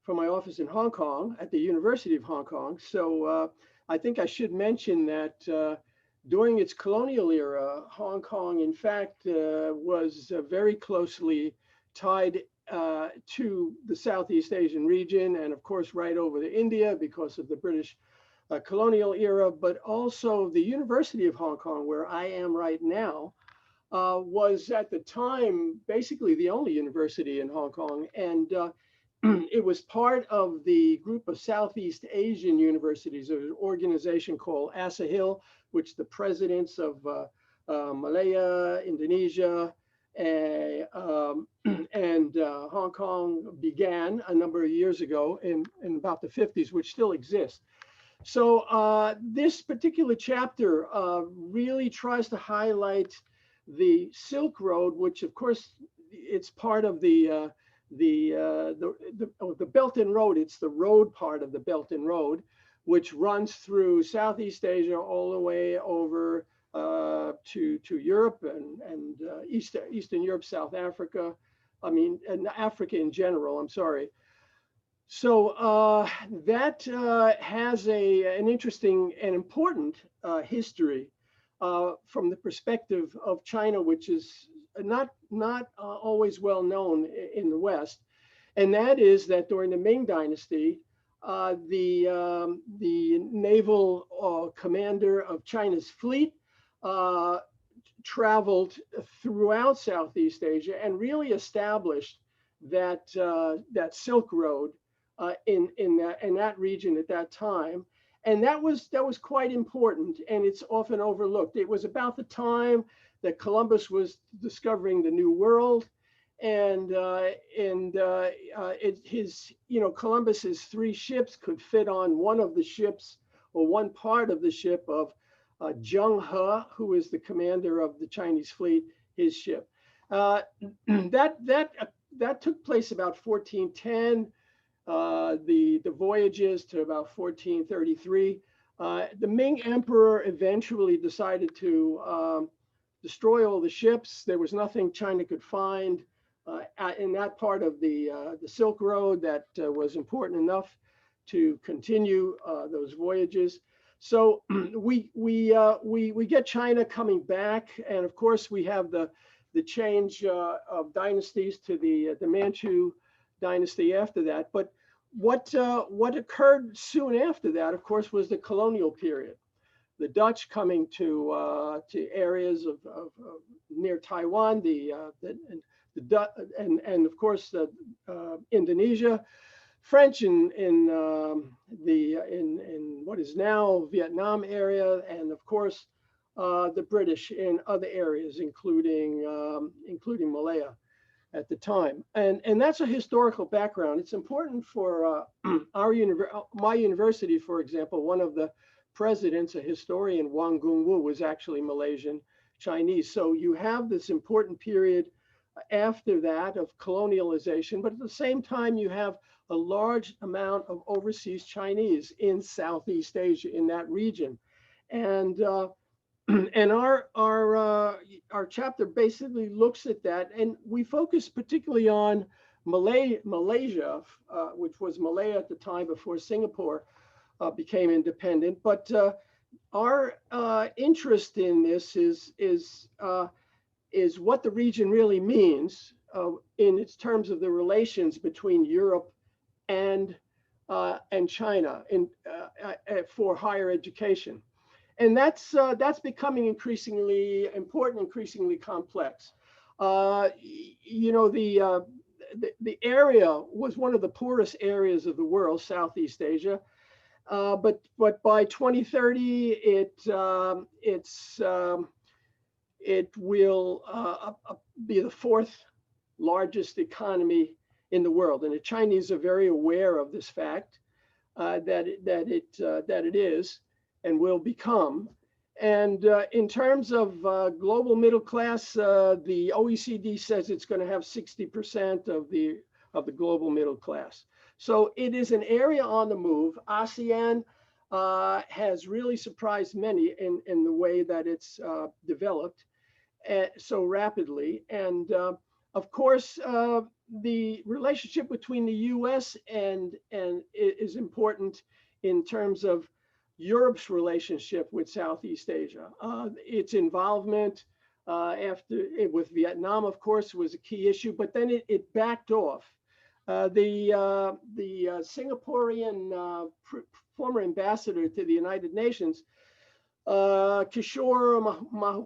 my office in Hong Kong at the University of Hong Kong. So I think I should mention that during its colonial era, Hong Kong, in fact, was very closely tied to the Southeast Asian region, and of course, right over to India because of the British colonial era, but also the University of Hong Kong, where I am right now, was at the time basically the only university in Hong Kong. And it was part of the group of Southeast Asian universities, an organization called ASAHIL, which the presidents of Malaya, Indonesia, and Hong Kong began a number of years ago in about the 50s, which still exists. So this particular chapter really tries to highlight the Silk Road, which of course it's part of the Belt and Road. It's the road part of the Belt and Road, which runs through Southeast Asia all the way over to Europe and Eastern Europe, South Africa. I mean, and Africa in general. I'm sorry. So that has an interesting and important history from the perspective of China, which is not always well known in the West. And that is that during the Ming Dynasty, the naval commander of China's fleet traveled throughout Southeast Asia and really established that Silk Road in that region at that time. And that was quite important, and it's often overlooked. It was about the time that Columbus was discovering the New World, and Columbus's 3 ships could fit on one of the ships or one part of the ship of Zheng He, who is the commander of the Chinese fleet, his ship. That took place about 1410. The voyages to about 1433. The Ming Emperor eventually decided to destroy all the ships. There was nothing China could find in that part of the Silk Road that was important enough to continue those voyages. So we get China coming back, and of course we have the change of dynasties to the Manchu dynasty after that. But what occurred soon after that, of course, was the colonial period. The Dutch coming to areas of near Taiwan, and of course Indonesia, French in what is now Vietnam area, and of course the British in other areas, including Malaya at the time. And that's a historical background. It's important for my university, for example. One of the presidents, a historian, Wang Gungwu, was actually Malaysian Chinese. So you have this important period after that of colonialization, but at the same time you have a large amount of overseas Chinese in Southeast Asia, in that region. And our chapter basically looks at that, and we focus particularly on Malaysia, which was Malaya at the time before Singapore became independent. But our interest in this is what the region really means in its terms of the relations between Europe and China for higher education. And that's becoming increasingly important, increasingly complex. You know, the area was one of the poorest areas of the world, Southeast Asia. But by 2030, it will be the fourth largest economy in the world, and the Chinese are very aware of this fact that it is and will become. And in terms of global middle class, the OECD says it's going to have 60% of the global middle class. So it is an area on the move. ASEAN has really surprised many in the way that it's developed so rapidly. And of course, the relationship between the US and is important in terms of Europe's relationship with Southeast Asia. Its involvement with Vietnam, of course, was a key issue, but then it backed off. The Singaporean former ambassador to the United Nations, Kishore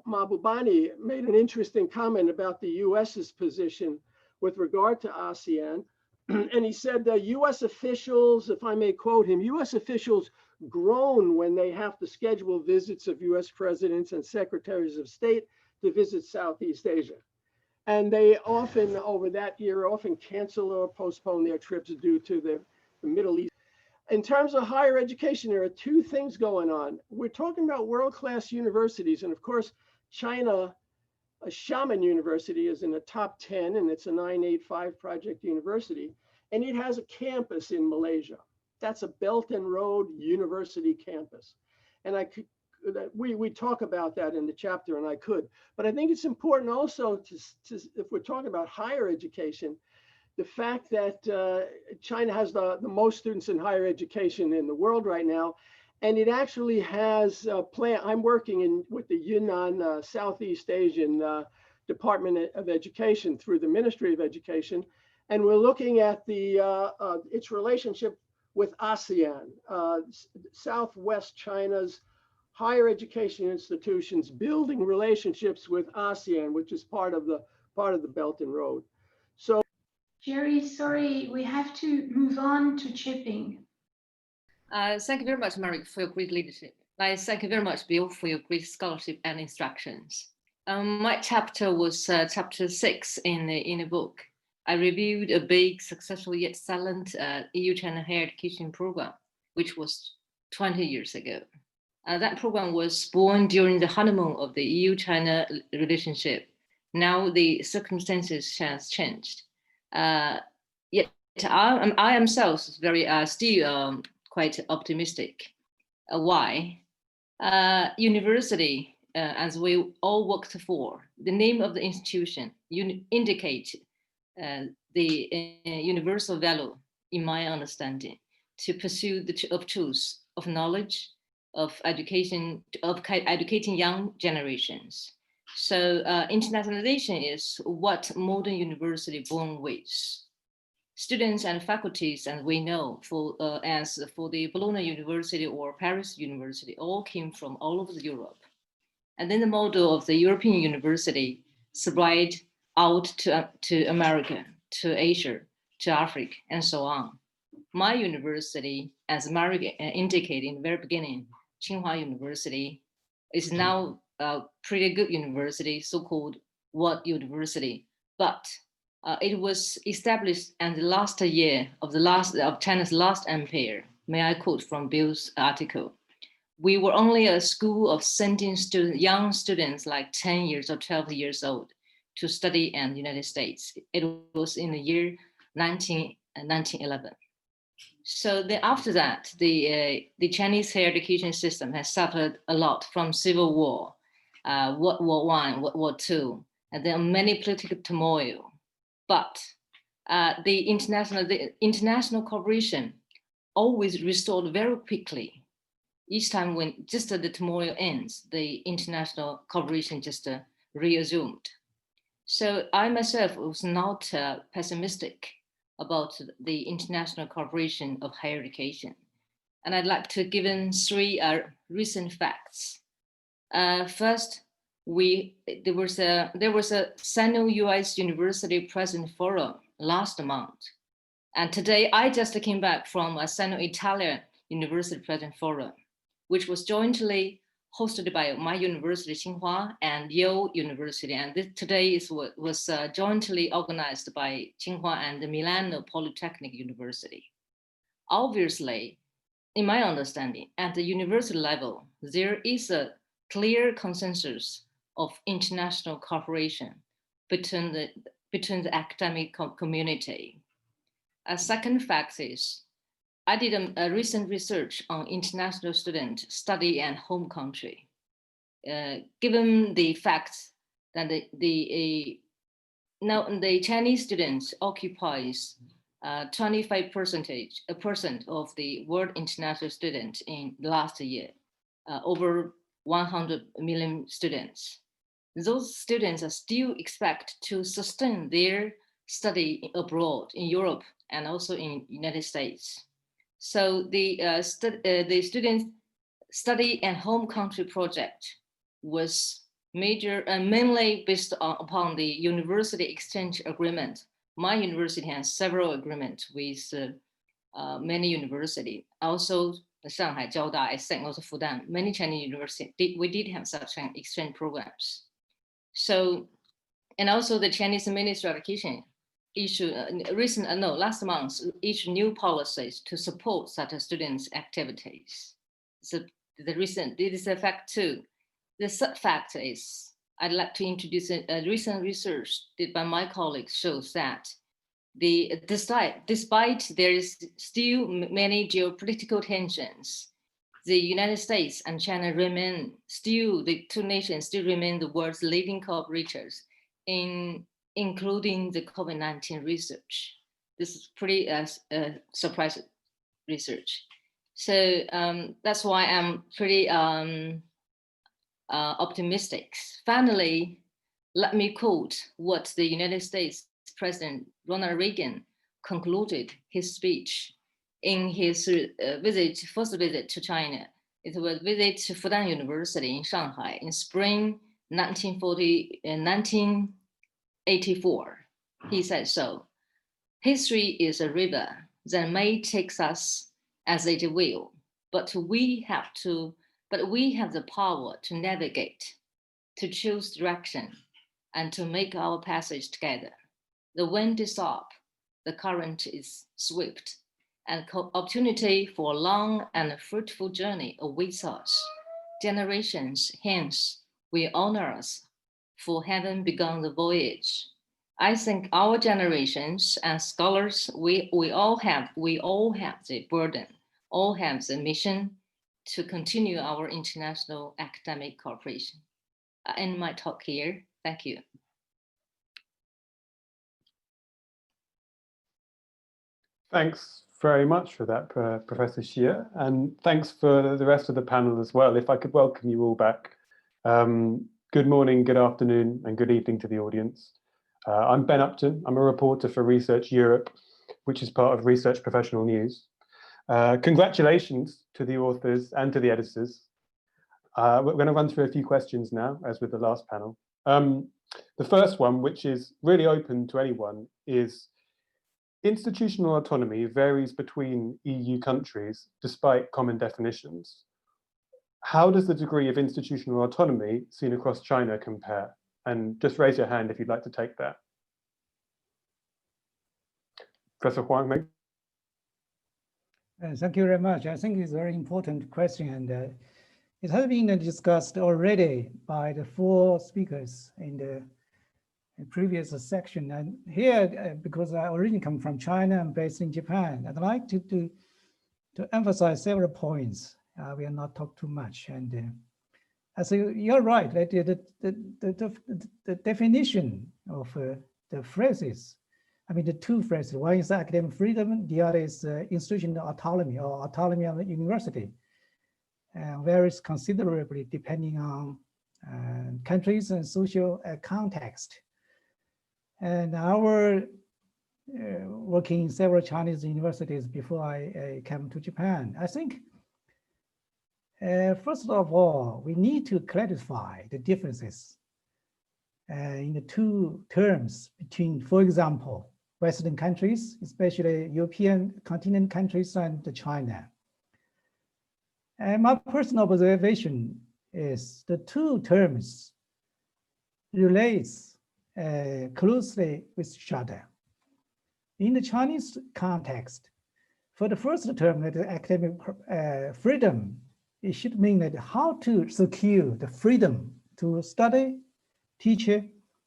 Mahbubani, made an interesting comment about the US's position with regard to ASEAN. And he said that US officials, if I may quote him, US officials groan when they have to schedule visits of US presidents and secretaries of state to visit Southeast Asia. And they often, over that year, often cancel or postpone their trips due to the Middle East. In terms of higher education, there are two things going on. We're talking about world-class universities. And of course, China, Xiamen University is in the top 10, and it's a 985 project university. And it has a campus in Malaysia. That's a Belt and Road University campus. And we talk about that in the chapter, and I could. But I think it's important also to if we're talking about higher education, the fact that China has the most students in higher education in the world right now, and it actually has a plan. I'm working with the Yunnan Southeast Asian Department of Education through the Ministry of Education, and we're looking at its relationship with ASEAN, Southwest China's higher education institutions building relationships with ASEAN, which is part of the Belt and Road. So, Jerry, sorry, we have to move on to Chipping. Thank you very much, Marek, for your great leadership. Thank you very much, Bill, for your great scholarship and instructions. My chapter was chapter 6 in the book. I reviewed a big, successful yet silent EU-China higher education program, which was 20 years ago. That program was born during the honeymoon of the EU-China relationship. Now the circumstances has changed. Yet I am myself very still quite optimistic. Why? University, as we all worked for, the name of the institution indicate the universal value, in my understanding, to pursue the truth of knowledge, of education, of educating young generations. So internationalization is what modern university born with. students and faculties, and we know as for the Bologna University or Paris University, all came from all over Europe. And then the model of the European university spread out to America, to Asia, to Africa, and so on. My university, as Marek indicated in the very beginning, Tsinghua University, is now a pretty good university, so-called World University, but it was established in the last year of China's last empire. May I quote from Bill's article? We were only a school of sending young students like 10 years or 12 years old to study in the United States. It was in the year 1911. So then after that, the Chinese higher education system has suffered a lot from civil war, World War I, World War II, and then many political turmoil. But the international cooperation always restored very quickly. Each time when just the turmoil ends, the international cooperation just reassumed. So I myself was not pessimistic about the international cooperation of higher education. And I'd like to give in 3 recent facts. First, there was a Sino-US University President Forum last month. And today I just came back from a Sino-Italian University President Forum, which was jointly hosted by my university, Tsinghua, and Yale University. And today was jointly organized by Tsinghua and the Milano Polytechnic University. Obviously, in my understanding, at the university level, there is a clear consensus of international cooperation between the academic community. A second fact is, I did a recent research on international student study and home country. Given the fact that now the Chinese students occupies 25% of the world international students in last year, over 100 million students. Those students are still expect to sustain their study abroad in Europe and also in United States. So the student study and home country project was mainly based upon the university exchange agreement. My university has several agreements with many universities. Also, Shanghai, Jiaoda, I think also Fudan, many Chinese universities, we did have such exchange programs. So, and also the Chinese Ministry of Education last month, issued new policies to support such students' activities. So this is a fact too. The third fact is, I'd like to introduce a recent research did by my colleagues shows that despite there is still many geopolitical tensions, the United States and China remain still, the two nations still remain the world's leading cooperators including the COVID-19 research. This is pretty surprising research. So that's why I'm pretty optimistic. Finally, let me quote what the United States President Ronald Reagan concluded his speech in his first visit to China. It was a visit to Fudan University in Shanghai in spring 1984. He said so. History is a river that may take us as it will, but we have the power to navigate, to choose direction, and to make our passage together. The wind is up, the current is swift, and opportunity for a long and fruitful journey awaits us. Generations hence will honor us for having begun the voyage. I think our generations and scholars, we all have the burden, all have the mission to continue our international academic cooperation. I end my talk here. Thank you. Thanks very much for that, Professor Xie, and thanks for the rest of the panel as well. If I could welcome you all back. Good morning, good afternoon, and good evening to the audience. I'm Ben Upton. I'm a reporter for Research Europe, which is part of Research Professional News. Congratulations to the authors and to the editors. We're going to run through a few questions now, as with the last panel. The first one, which is really open to anyone, is institutional autonomy varies between EU countries despite common definitions. How does the degree of institutional autonomy seen across China compare? And just raise your hand if you'd like to take that. Professor Huang, maybe? Thank you very much. I think it's a very important question, and it has been discussed already by the 4 speakers in the previous section. And here, because I originally come from China and based in Japan, I'd like to emphasize several points. We will not talk too much. And so you're right, that the definition of the phrases, I mean, the 2 phrases, one is academic freedom, the other is institutional autonomy or autonomy of the university, varies considerably depending on countries and social context. And our working in several Chinese universities before I came to Japan, I think, first of all, we need to clarify the differences in the 2 terms between, for example, Western countries, especially European continent countries, and China. And my personal observation is the 2 terms relates closely with each other. In the Chinese context, for the first term, that academic freedom, it should mean that how to secure the freedom to study, teach,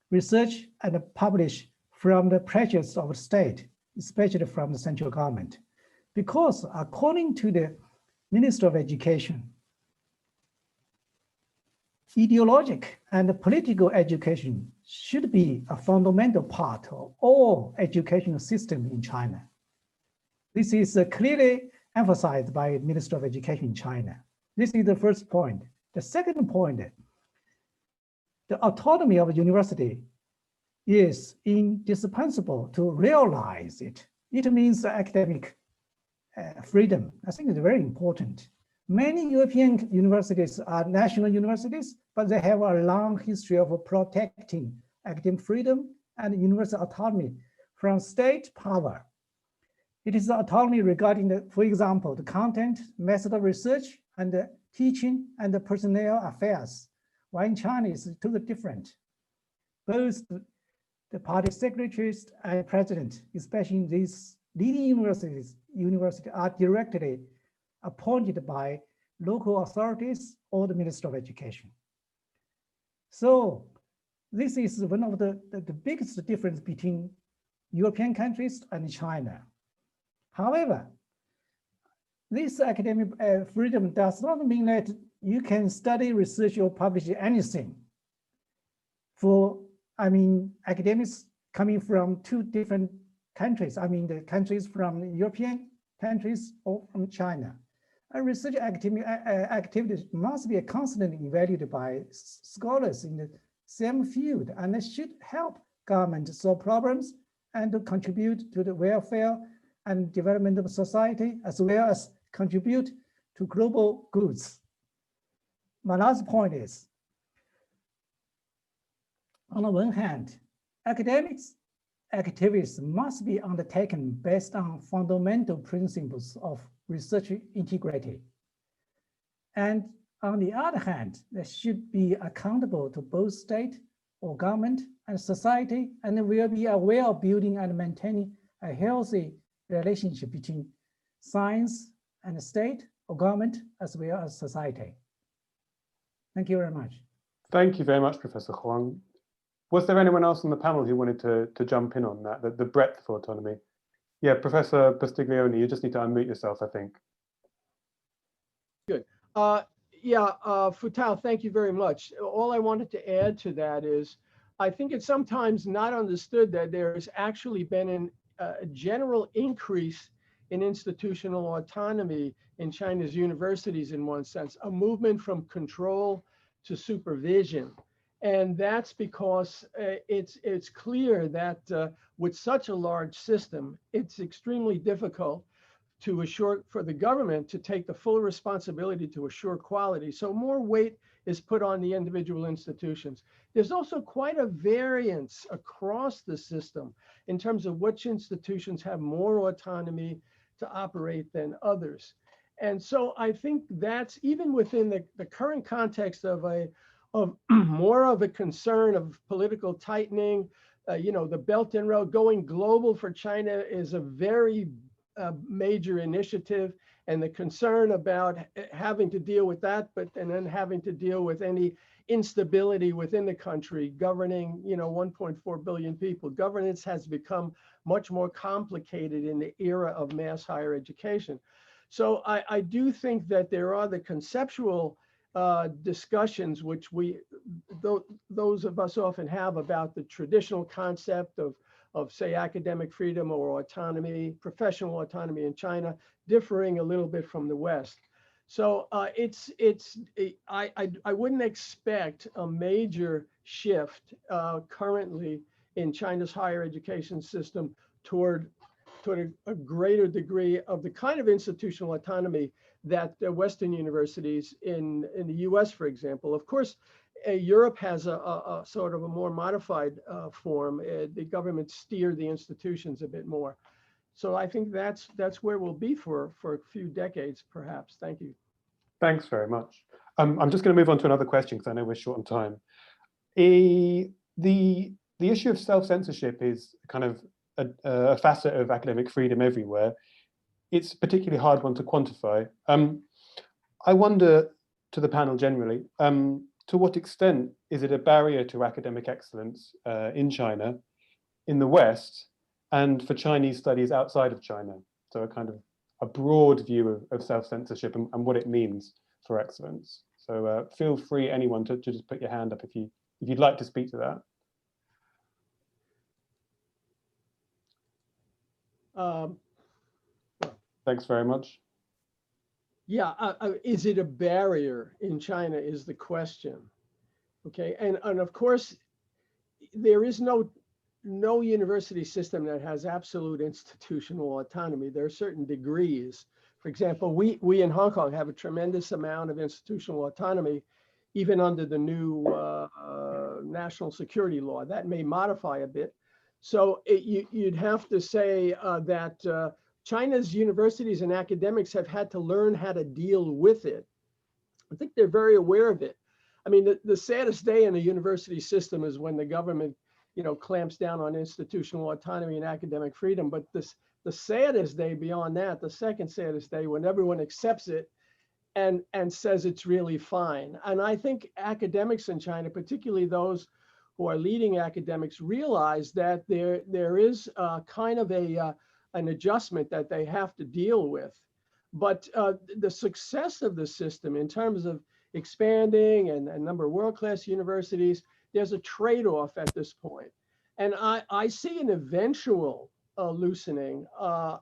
research, and publish from the pressures of the state, especially from the central government. Because according to the Minister of Education, ideologic and political education should be a fundamental part of all educational system in China. This is clearly emphasized by the Minister of Education in China. This is the first point. The second point, the autonomy of a university is indispensable to realize it. It means academic freedom. I think it's very important. Many European universities are national universities, but they have a long history of protecting academic freedom and university autonomy from state power. It is autonomy regarding, for example, the content, method of research, and the teaching and the personnel affairs. While in China, it's totally different. Both the party secretaries and president, especially in these leading universities are directly appointed by local authorities or the Minister of Education. So this is one of the biggest difference between European countries and China. However, this academic freedom does not mean that you can study, research, or publish anything. Academics coming from 2 different countries, the countries from European countries or from China. Research activities must be constantly evaluated by scholars in the same field, and they should help government solve problems and to contribute to the welfare and development of society, as well as contribute to global goods. My last point is, on the one hand, academics activities must be undertaken based on fundamental principles of research integrity. And on the other hand, they should be accountable to both state or government and society, and will be aware of building and maintaining a healthy relationship between science and the state or government, as well as society. Thank you very much. Thank you very much, Professor Huang. Was there anyone else on the panel who wanted to jump in on that, the breadth of autonomy? Yeah, Professor Bastiglione, you just need to unmute yourself, I think. Good. Futao, thank you very much. All I wanted to add to that is, I think it's sometimes not understood that there's actually been a general increase in institutional autonomy in China's universities in one sense, a movement from control to supervision. And that's because it's clear that with such a large system, it's extremely difficult to assure for the government to take the full responsibility to assure quality. So more weight is put on the individual institutions. There's also quite a variance across the system in terms of which institutions have more autonomy to operate than others. And so I think that's even within the current context of more of a concern of political tightening, the Belt and Road going global for China is a very major initiative, and the concern about having to deal with that, and then having to deal with any instability within the country governing 1.4 billion people. Governance has become much more complicated in the era of mass higher education. So I do think that there are the conceptual discussions which those of us often have about the traditional concept of say academic freedom or autonomy, professional autonomy in China, differing a little bit from the West. So I wouldn't expect a major shift currently in China's higher education system toward a greater degree of the kind of institutional autonomy that Western universities in the US, for example. Of course, Europe has a sort of a more modified form. The government steer the institutions a bit more. So I think that's where we'll be for a few decades, perhaps. Thank you. Thanks very much. I'm just going to move on to another question because I know we're short on time. The issue of self-censorship is kind of a facet of academic freedom everywhere. It's a particularly hard one to quantify. I wonder, to the panel generally, to what extent is it a barrier to academic excellence in China, in the West, and for Chinese studies outside of China? So a kind of a broad view of self-censorship and what it means for excellence. So feel free, anyone, to just put your hand up if you'd like to speak to that. Thanks very much. Yeah, is it a barrier in China is the question. Okay, and of course, there is no university system that has absolute institutional autonomy. There are certain degrees. For example, we in Hong Kong have a tremendous amount of institutional autonomy, even under the new national security law. That may modify a bit. So you'd have to say that China's universities and academics have had to learn how to deal with it. I think they're very aware of it. I mean, the saddest day in the university system is when the government, clamps down on institutional autonomy and academic freedom. But the saddest day beyond that, the second saddest day, when everyone accepts it and says it's really fine. And I think academics in China, particularly those who are leading academics, realize that there is kind of an adjustment that they have to deal with. But the success of the system in terms of expanding and a number of world-class universities, there's a trade-off at this point. And I see an eventual loosening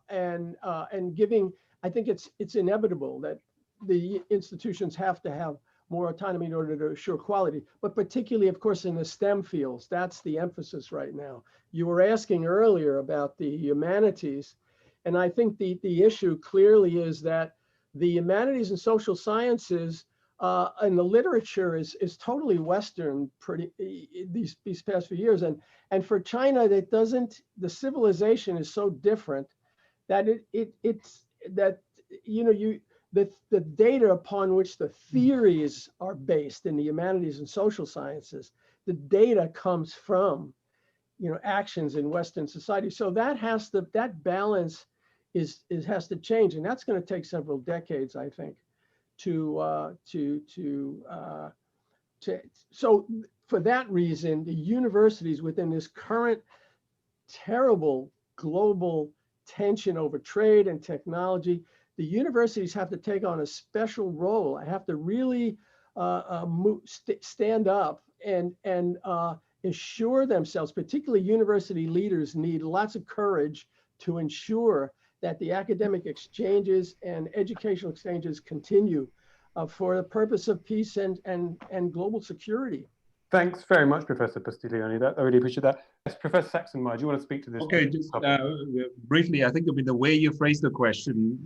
and giving, I think it's inevitable that the institutions have to have more autonomy in order to assure quality, but particularly, of course, in the STEM fields. That's the emphasis right now. You were asking earlier about the humanities, and I think the issue clearly is that the humanities and social sciences and the literature is totally Western these past few years. And for China, the civilization is so different that the data upon which the theories are based in the humanities and social sciences, the data comes from, actions in Western society. So that balance has to change, and that's going to take several decades, I think, so for that reason, the universities within this current terrible global tension over trade and technology, the universities have to take on a special role. I have to really stand up and assure themselves, particularly university leaders need lots of courage to ensure that the academic exchanges and educational exchanges continue for the purpose of peace and global security. Thanks very much, Professor Postiglione. I really appreciate that. Yes, Professor Saxenmeier, do you want to speak to this? Okay, just briefly, I think the way you phrase the question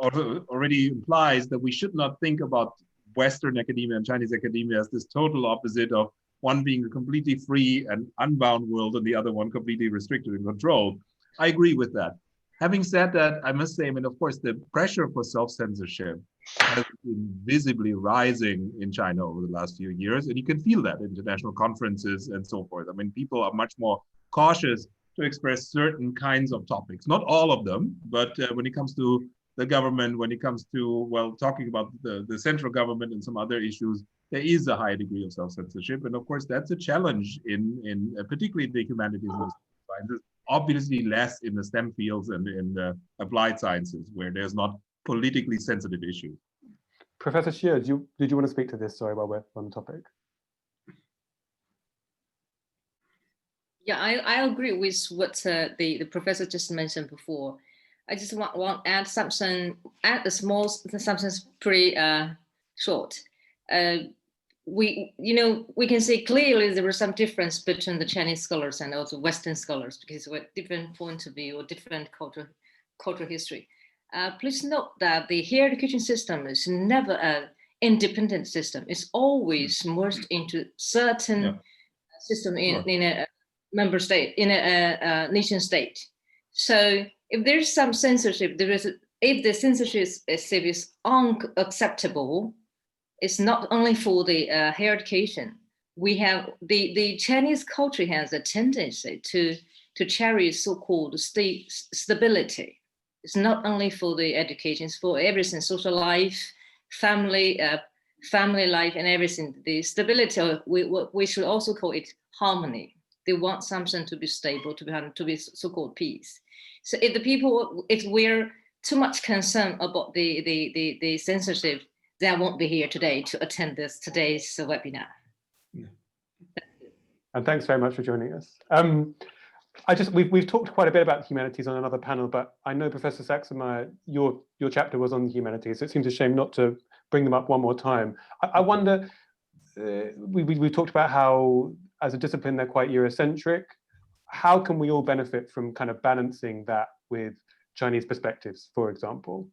already implies that we should not think about Western academia and Chinese academia as this total opposite of one being a completely free and unbound world and the other one completely restricted and controlled. I agree with that. Having said that, I must say, I mean, of course, the pressure for self-censorship has been visibly rising in China over the last few years, and you can feel that in international conferences and so forth. I mean, people are much more cautious to express certain kinds of topics, not all of them, but when it comes to the government, when it comes to, well, talking about the central government and some other issues, there is a high degree of self-censorship. And of course, that's a challenge in particularly the humanities and sciences, obviously less in the STEM fields and in the applied sciences, where there's not politically sensitive issues. Professor Xie, did you want to speak to this? Sorry, while we're on the topic. Yeah, I agree with what the professor just mentioned before. I just want to add something, something pretty short. We can see clearly there was some difference between the Chinese scholars and also Western scholars because we have different point of view or different cultural history. Please note that the higher education system is never an independent system. It's always merged into certain system in a member state, in a nation state. So if there's some censorship, if the censorship is unacceptable, it's not only for the higher education. We have the Chinese culture has a tendency to cherish so-called stability. It's not only for the education; it's for everything: social life, family life, and everything. The stability, we should also call it harmony. They want something to be stable, to be so-called peace. So if we're too much concerned about the censorship, they won't be here today to attend today's webinar. Yeah. And thanks very much for joining us. We've talked quite a bit about humanities on another panel, but I know Professor Saxenmeier, your chapter was on the humanities, so it seems a shame not to bring them up one more time. I wonder, we talked about how as a discipline they're quite Eurocentric. How can we all benefit from kind of balancing that with Chinese perspectives, for example?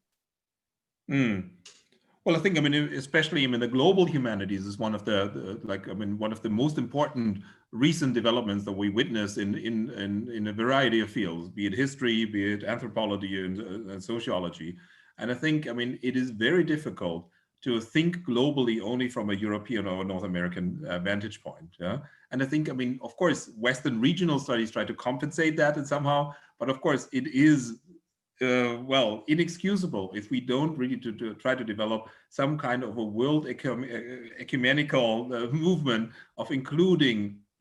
Well, I think, especially, the global humanities is one of one of the most important recent developments that we witness in a variety of fields, be it history, be it anthropology and sociology. And I think, it is very difficult to think globally only from a European or North American vantage point. Yeah? And I think, of course, Western regional studies try to compensate that and somehow, but of course it is inexcusable if we don't really try to develop some kind of a world ecumenical movement of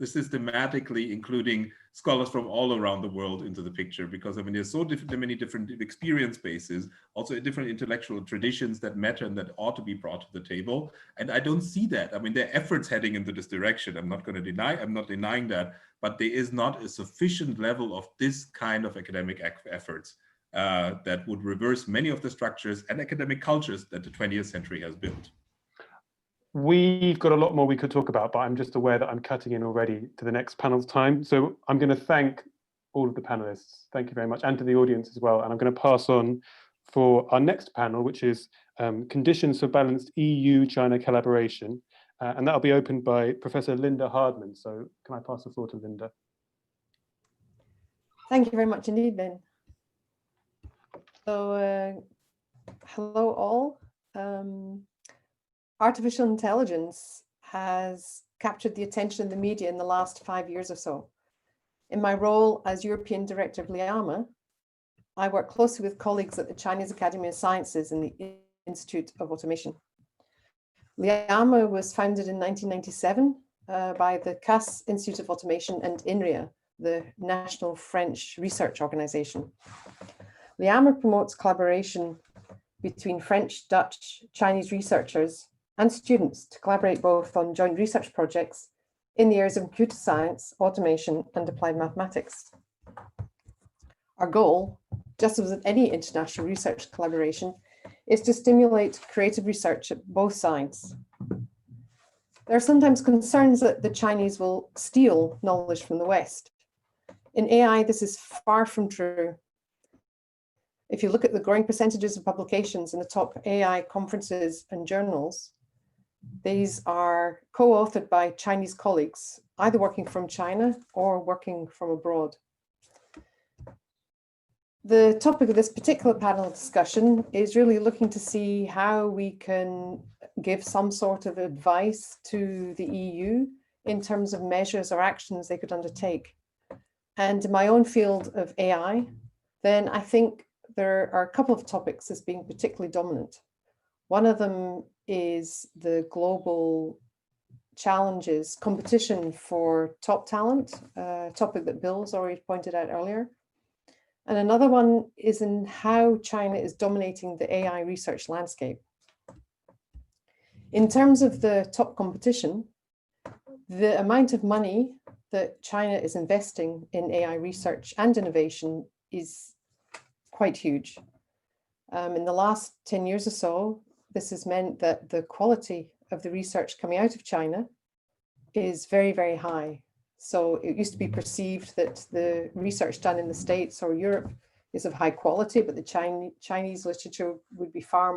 systematically including scholars from all around the world into the picture, because there's so many different experience bases, also different intellectual traditions that matter and that ought to be brought to the table. And I don't see that. There are efforts heading into this direction. I'm not denying that, but there is not a sufficient level of this kind of academic efforts that would reverse many of the structures and academic cultures that the 20th century has built. We've got a lot more we could talk about, but I'm just aware that I'm cutting in already to the next panel's time. So I'm going to thank all of the panelists. Thank you very much, and to the audience as well. And I'm going to pass on for our next panel, which is Conditions for Balanced EU-China Collaboration. And that'll be opened by Professor Linda Hardman. So can I pass the floor to Linda? Thank you very much indeed, Ben. So hello all. Artificial intelligence has captured the attention of the media in the last 5 years or so. In my role as European Director of LIAMA, I work closely with colleagues at the Chinese Academy of Sciences and the Institute of Automation. LIAMA was founded in 1997 by the CAS Institute of Automation and INRIA, the National French Research Organization. LIAMA promotes collaboration between French, Dutch, Chinese researchers and students to collaborate both on joint research projects in the areas of computer science, automation, and applied mathematics. Our goal, just as with any international research collaboration, is to stimulate creative research at both sides. There are sometimes concerns that the Chinese will steal knowledge from the West. In AI, this is far from true. If you look at the growing percentages of publications in the top AI conferences and journals, these are co-authored by Chinese colleagues, either working from China or working from abroad. The topic of this particular panel discussion is really looking to see how we can give some sort of advice to the EU in terms of measures or actions they could undertake. And in my own field of AI, then I think there are a couple of topics as being particularly dominant. One of them is the global challenges, competition for top talent, a topic that Bill's already pointed out earlier. And another one is in how China is dominating the AI research landscape. In terms of the top competition, the amount of money that China is investing in AI research and innovation is quite huge. In the last 10 years or so, this has meant that the quality of the research coming out of China is very, very high. So it used to be perceived that the research done in the States or Europe is of high quality, but the Chinese literature would be far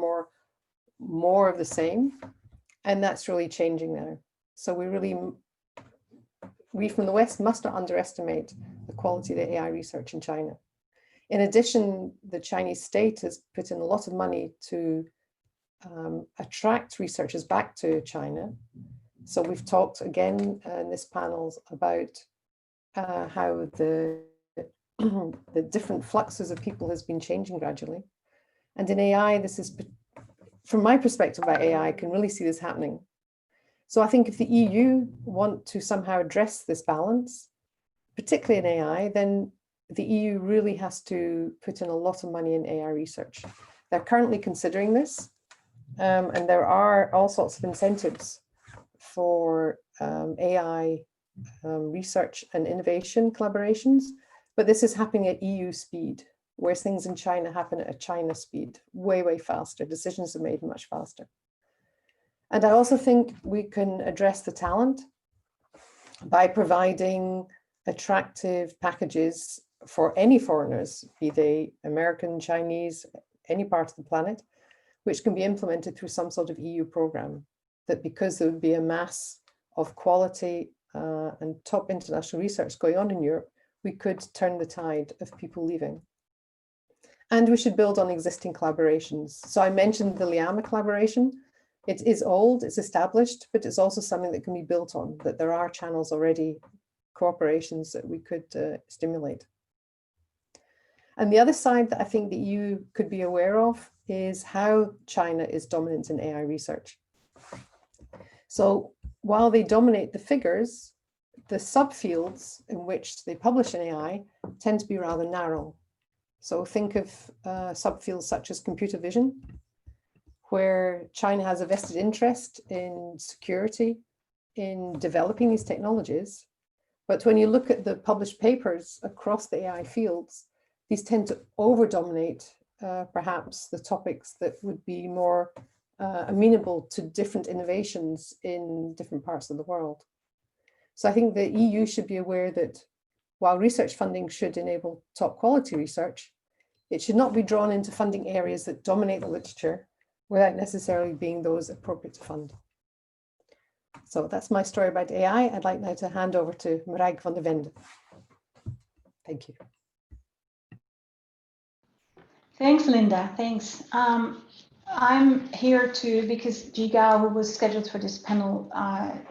more of the same. And that's really changing now. So we from the West must not underestimate the quality of the AI research in China. In addition, the Chinese state has put in a lot of money to attract researchers back to China. So we've talked again in this panel about how the different fluxes of people has been changing gradually. And in AI, this is, from my perspective about AI, I can really see this happening. So I think if the EU want to somehow address this balance, particularly in AI, then the EU really has to put in a lot of money in AI research. They're currently considering this, and there are all sorts of incentives for AI research and innovation collaborations, but this is happening at EU speed, whereas things in China happen at a China speed, way, way faster. Decisions are made much faster. And I also think we can address the talent by providing attractive packages for any foreigners, be they American, Chinese, any part of the planet, which can be implemented through some sort of EU program. That because there would be a mass of quality and top international research going on in Europe, we could turn the tide of people leaving. And we should build on existing collaborations. So I mentioned the Liama collaboration. It is old, it's established, but it's also something that can be built on, that there are channels already, cooperations that we could stimulate. And the other side that I think the EU could be aware of is how China is dominant in AI research. So while they dominate the figures, the subfields in which they publish in AI tend to be rather narrow. So think of subfields such as computer vision, where China has a vested interest in security, in developing these technologies. But when you look at the published papers across the AI fields, these tend to over-dominate perhaps the topics that would be more amenable to different innovations in different parts of the world. So I think the EU should be aware that while research funding should enable top quality research, it should not be drawn into funding areas that dominate the literature without necessarily being those appropriate to fund. So that's my story about AI. I'd like now to hand over to Marijke van der Vende. Thank you. Thanks, Linda. Thanks. I'm here too because Jiga, who was scheduled for this panel,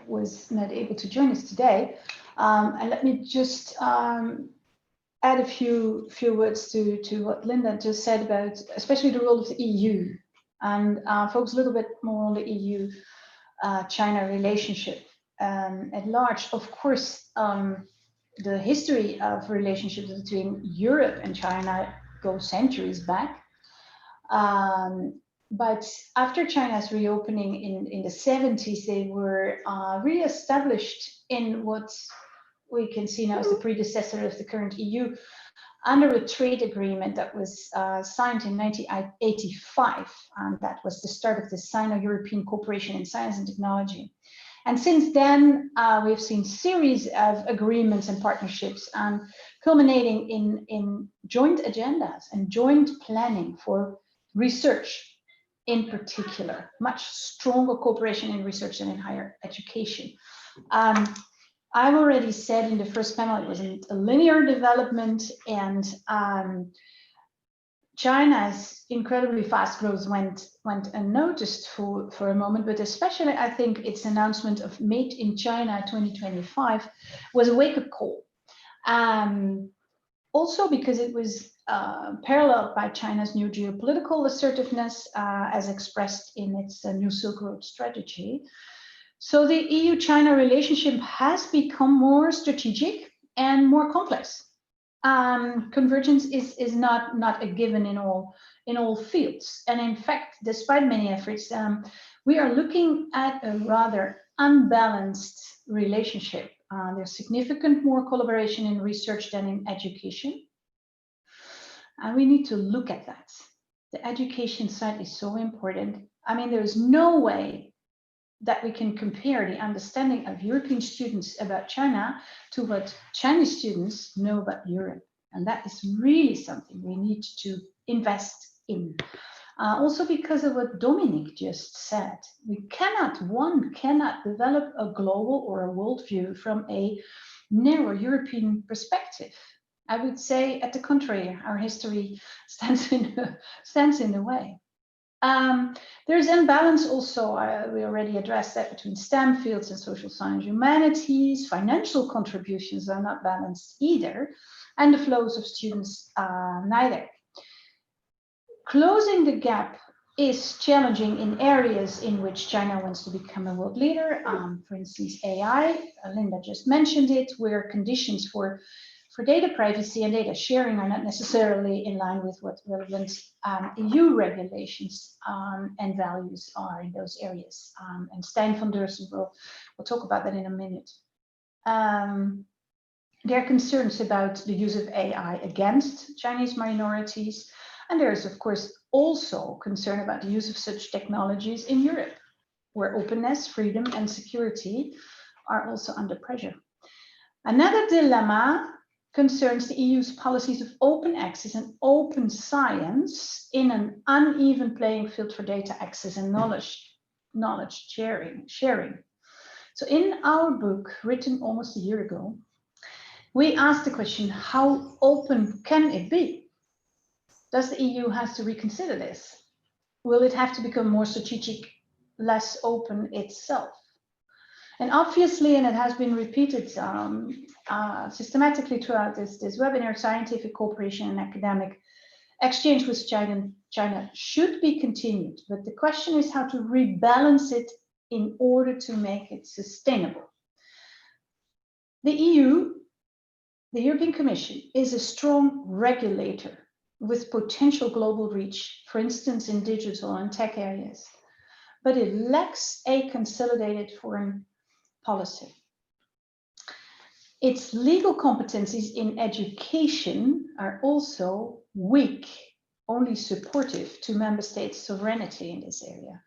was not able to join us today. And let me just add a few words to what Linda just said about, especially the role of the EU, and focus a little bit more on the EU-China relationship at large. Of course, the history of relationships between Europe and China goes centuries back. But after China's reopening in the 70s, they were re-established in what we can see now as the predecessor of the current EU under a trade agreement that was signed in 1985. And that was the start of the Sino-European cooperation in science and technology. And since then, we've seen series of agreements and partnerships culminating in joint agendas and joint planning for research in particular, much stronger cooperation in research and in higher education. I've already said in the first panel, it was a linear development, and China's incredibly fast growth went unnoticed for a moment, but especially I think its announcement of Made in China 2025 was a wake-up call. Also because it was paralleled by China's new geopolitical assertiveness as expressed in its new Silk Road strategy. So the EU-China relationship has become more strategic and more complex. Convergence is not a given in all fields, and in fact, despite many efforts, we are looking at a rather unbalanced relationship. There's significant more collaboration in research than in education, and we need to look at that. The education side is so important. I mean, there is no way that we can compare the understanding of European students about China to what Chinese students know about Europe. And that is really something we need to invest in. Also because of what Dominic just said, one cannot develop a global or a worldview from a narrow European perspective. I would say, at the contrary, our history stands in the way. There's imbalance also, we already addressed that, between STEM fields and social science, humanities. Financial contributions are not balanced either, and the flows of students neither. Closing the gap is challenging in areas in which China wants to become a world leader. For instance, AI, Linda just mentioned it, where conditions for data privacy and data sharing are not necessarily in line with what relevant EU regulations and values are in those areas. And Stijn van Deursen will talk about that in a minute. There are concerns about the use of AI against Chinese minorities. And there is, of course, also concern about the use of such technologies in Europe, where openness, freedom, and security are also under pressure. Another dilemma concerns the EU's policies of open access and open science in an uneven playing field for data access and knowledge sharing. So in our book, written almost a year ago, we asked the question, how open can it be? Does the EU have to reconsider this? Will it have to become more strategic, less open itself? And obviously, and it has been repeated systematically throughout this webinar, scientific cooperation and academic exchange with China should be continued. But the question is how to rebalance it in order to make it sustainable. The EU, the European Commission, is a strong regulator with potential global reach, for instance, in digital and tech areas. But it lacks a consolidated foreign policy. Its legal competencies in education are also weak, only supportive to member states' sovereignty in this area.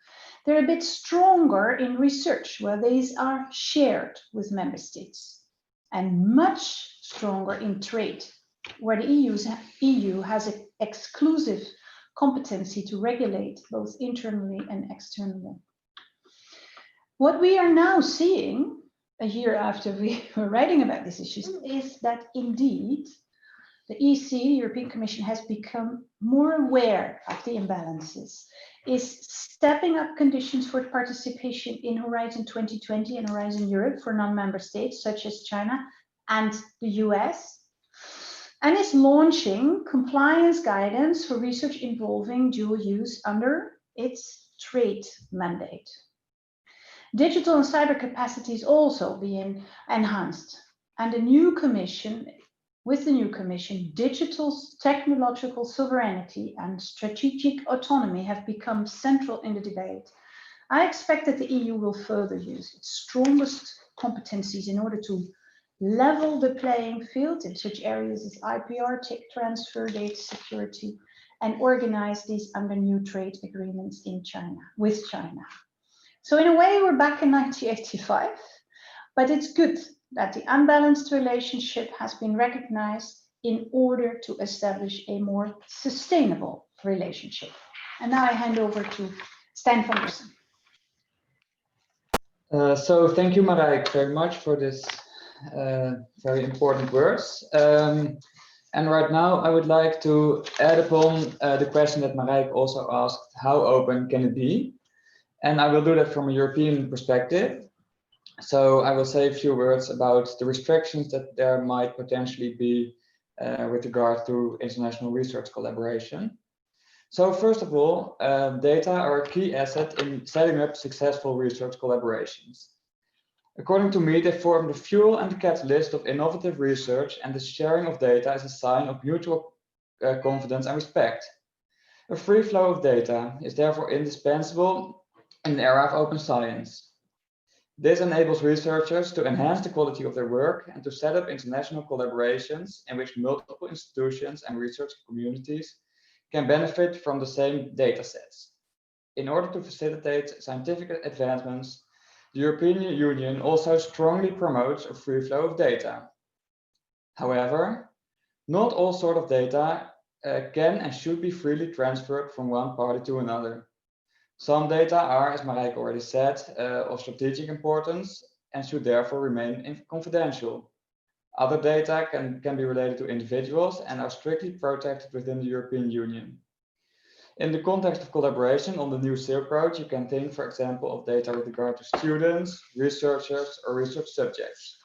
They're a bit stronger in research, where these are shared with member states, and much stronger in trade, where the EU has an exclusive competency to regulate both internally and externally. What we are now seeing, a year after we were writing about these issues, is that indeed the EC, European Commission, has become more aware of the imbalances, is stepping up conditions for participation in Horizon 2020 and Horizon Europe for non-member states such as China and the US, and is launching compliance guidance for research involving dual use under its trade mandate. Digital and cyber capacity is also being enhanced, and with the new commission, digital technological sovereignty and strategic autonomy have become central in the debate. I expect that the EU will further use its strongest competencies in order to level the playing field in such areas as IPR, tech transfer, data security, and organize these under new trade agreements with China. So in a way, we're back in 1985, but it's good that the unbalanced relationship has been recognized in order to establish a more sustainable relationship. And now I hand over to Stijn van Dersen. So thank you, Marijke, very much for this very important words. And right now, I would like to add upon the question that Marijke also asked, how open can it be? And I will do that from a European perspective. So I will say a few words about the restrictions that there might potentially be with regard to international research collaboration. So first of all, data are a key asset in setting up successful research collaborations. According to me, they form the fuel and the catalyst of innovative research, and the sharing of data is a sign of mutual confidence and respect. A free flow of data is therefore indispensable in the era of open science. This enables researchers to enhance the quality of their work and to set up international collaborations in which multiple institutions and research communities can benefit from the same data sets. In order to facilitate scientific advancements, the European Union also strongly promotes a free flow of data. However, not all sorts of data can and should be freely transferred from one party to another. Some data are, as Marijke already said, of strategic importance and should therefore remain confidential. Other data can be related to individuals and are strictly protected within the European Union. In the context of collaboration on the new Silk Road, you can think, for example, of data with regard to students, researchers, or research subjects.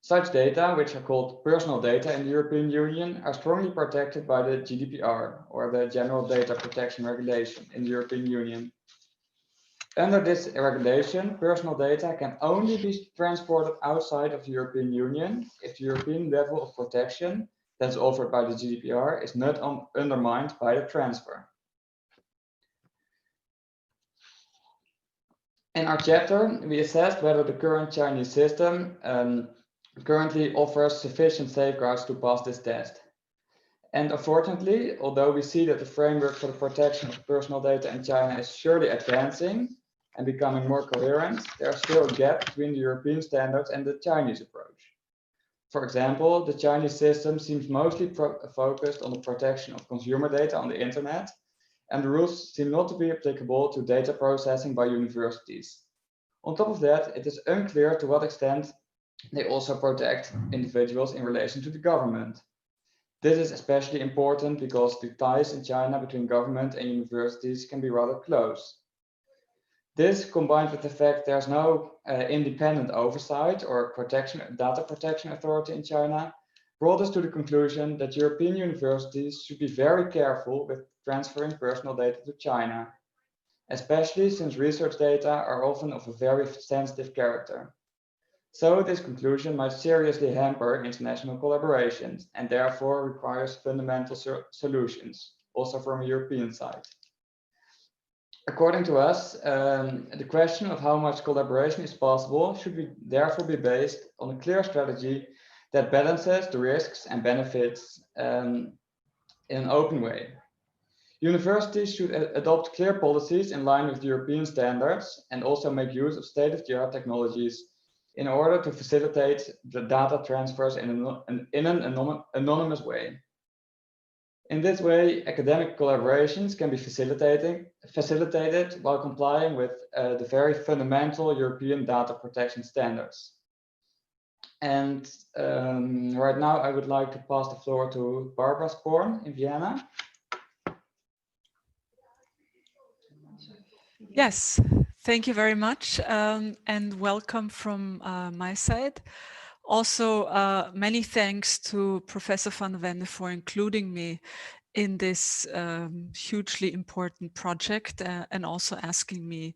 Such data, which are called personal data in the European Union, are strongly protected by the GDPR, or the General Data Protection Regulation in the European Union. Under this regulation, personal data can only be transported outside of the European Union if the European level of protection that's offered by the GDPR is not undermined by the transfer. In our chapter, we assessed whether the current Chinese system currently offers sufficient safeguards to pass this test. And unfortunately, although we see that the framework for the protection of personal data in China is surely advancing and becoming more coherent, there is still a gap between the European standards and the Chinese approach. For example, the Chinese system seems mostly focused on the protection of consumer data on the internet, and the rules seem not to be applicable to data processing by universities. On top of that, it is unclear to what extent they also protect individuals in relation to the government. This is especially important because the ties in China between government and universities can be rather close. This, combined with the fact there's no independent oversight or data protection authority in China, brought us to the conclusion that European universities should be very careful with transferring personal data to China, especially since research data are often of a very sensitive character. So this conclusion might seriously hamper international collaborations and therefore requires fundamental solutions, also from a European side. According to us, the question of how much collaboration is possible should therefore be based on a clear strategy that balances the risks and benefits in an open way. Universities should adopt clear policies in line with European standards and also make use of state-of-the-art technologies in order to facilitate the data transfers in an anonymous way. In this way, academic collaborations can be facilitated while complying with the very fundamental European data protection standards. And right now, I would like to pass the floor to Barbara Sporn in Vienna. Yes, thank you very much, and welcome from my side. Also, many thanks to Professor van der Wende for including me in this hugely important project and also asking me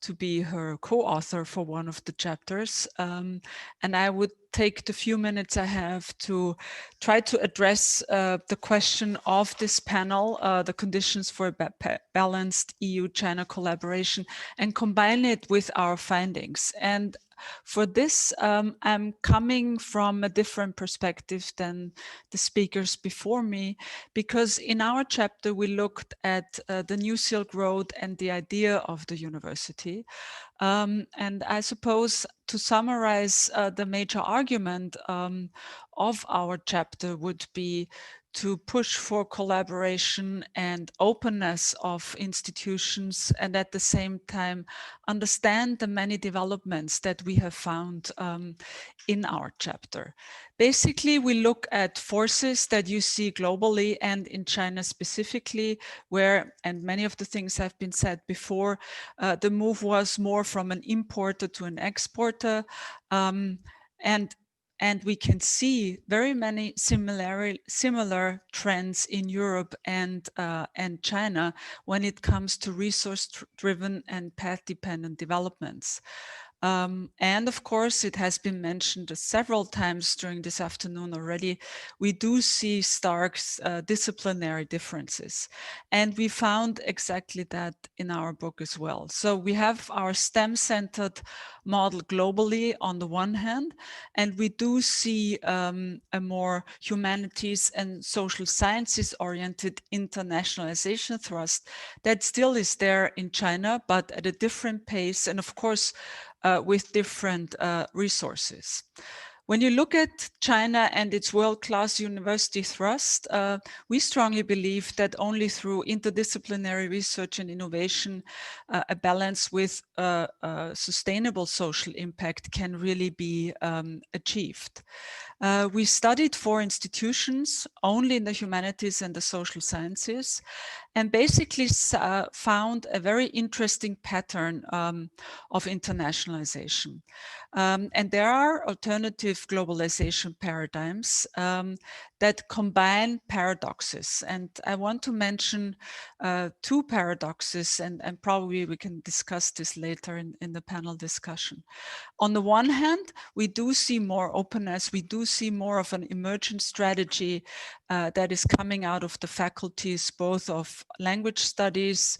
to be her co-author for one of the chapters. And I would take the few minutes I have to try to address the question of this panel, the conditions for balanced EU-China collaboration, and combine it with our findings. And for this, I'm coming from a different perspective than the speakers before me, because in our chapter, we looked at the New Silk Road and the idea of the university. And I suppose to summarize the major argument of our chapter would be to push for collaboration and openness of institutions, and at the same time understand the many developments that we have found in our chapter. Basically, we look at forces that you see globally and in China specifically, where, and many of the things have been said before, the move was more from an importer to an exporter. And we can see very many similar trends in Europe and China when it comes to resource-driven and path-dependent developments. And of course, it has been mentioned several times during this afternoon already, we do see stark disciplinary differences. And we found exactly that in our book as well. So we have our STEM-centered model globally on the one hand, and we do see a more humanities and social sciences oriented internationalization thrust that still is there in China, but at a different pace, and of course, with different resources. When you look at China and its world-class university thrust, we strongly believe that only through interdisciplinary research and innovation, a balance with sustainable social impact can really be achieved. We studied 4 institutions only in the humanities and the social sciences, and basically found a very interesting pattern of internationalization. And there are alternative globalization paradigms that combine paradoxes. And I want to mention 2 paradoxes, and probably we can discuss this later in the panel discussion. On the one hand, we do see more openness, we do see more of an emergent strategy that is coming out of the faculties, both of language studies,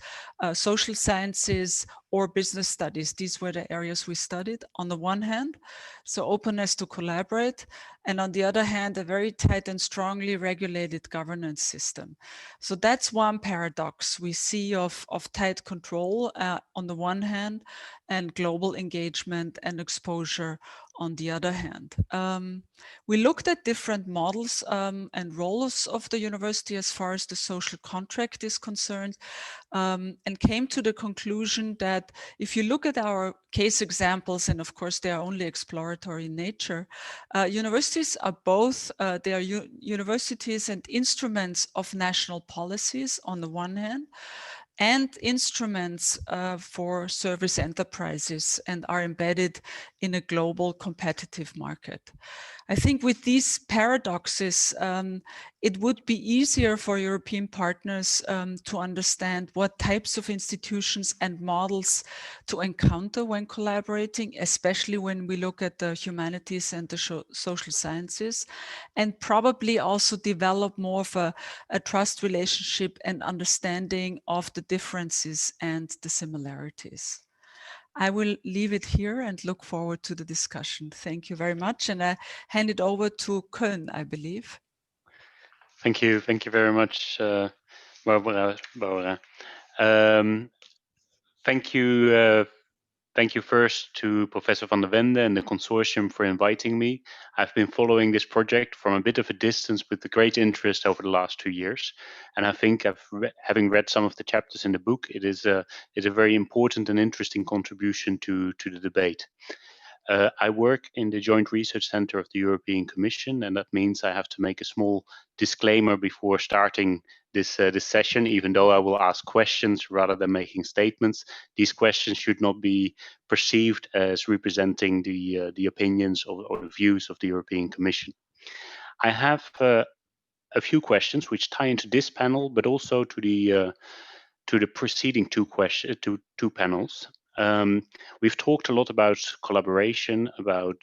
social sciences, or business studies. These were the areas we studied on the one hand, so openness to collaborate, and on the other hand, a very tight and strongly regulated governance system. So that's one paradox we see of tight control on the one hand, and global engagement and exposure on the other hand. We looked at different models and roles of the university as far as the social contract is concerned, and came to the conclusion that if you look at our case examples, and of course they are only exploratory in nature, universities are both, they are universities and instruments of national policies on the one hand, and instruments for service enterprises, and are embedded in a global competitive market. I think with these paradoxes, it would be easier for European partners to understand what types of institutions and models to encounter when collaborating, especially when we look at the humanities and the social sciences, and probably also develop more of a trust relationship and understanding of the differences and the similarities. I will leave it here and look forward to the discussion. Thank you very much. And I hand it over to Koen, I believe. Thank you very much, Barbara. Thank you first to Professor van der Wende and the consortium for inviting me. I've been following this project from a bit of a distance with great interest over the last 2 years. And I think having read some of the chapters in the book, it is a very important and interesting contribution to the debate. I work in the Joint Research Center of the European Commission, and that means I have to make a small disclaimer before starting this session. Even though I will ask questions rather than making statements, these questions should not be perceived as representing the opinions or the views of the European Commission. I have a few questions which tie into this panel, but also to the preceding two panels. We've talked a lot about collaboration, about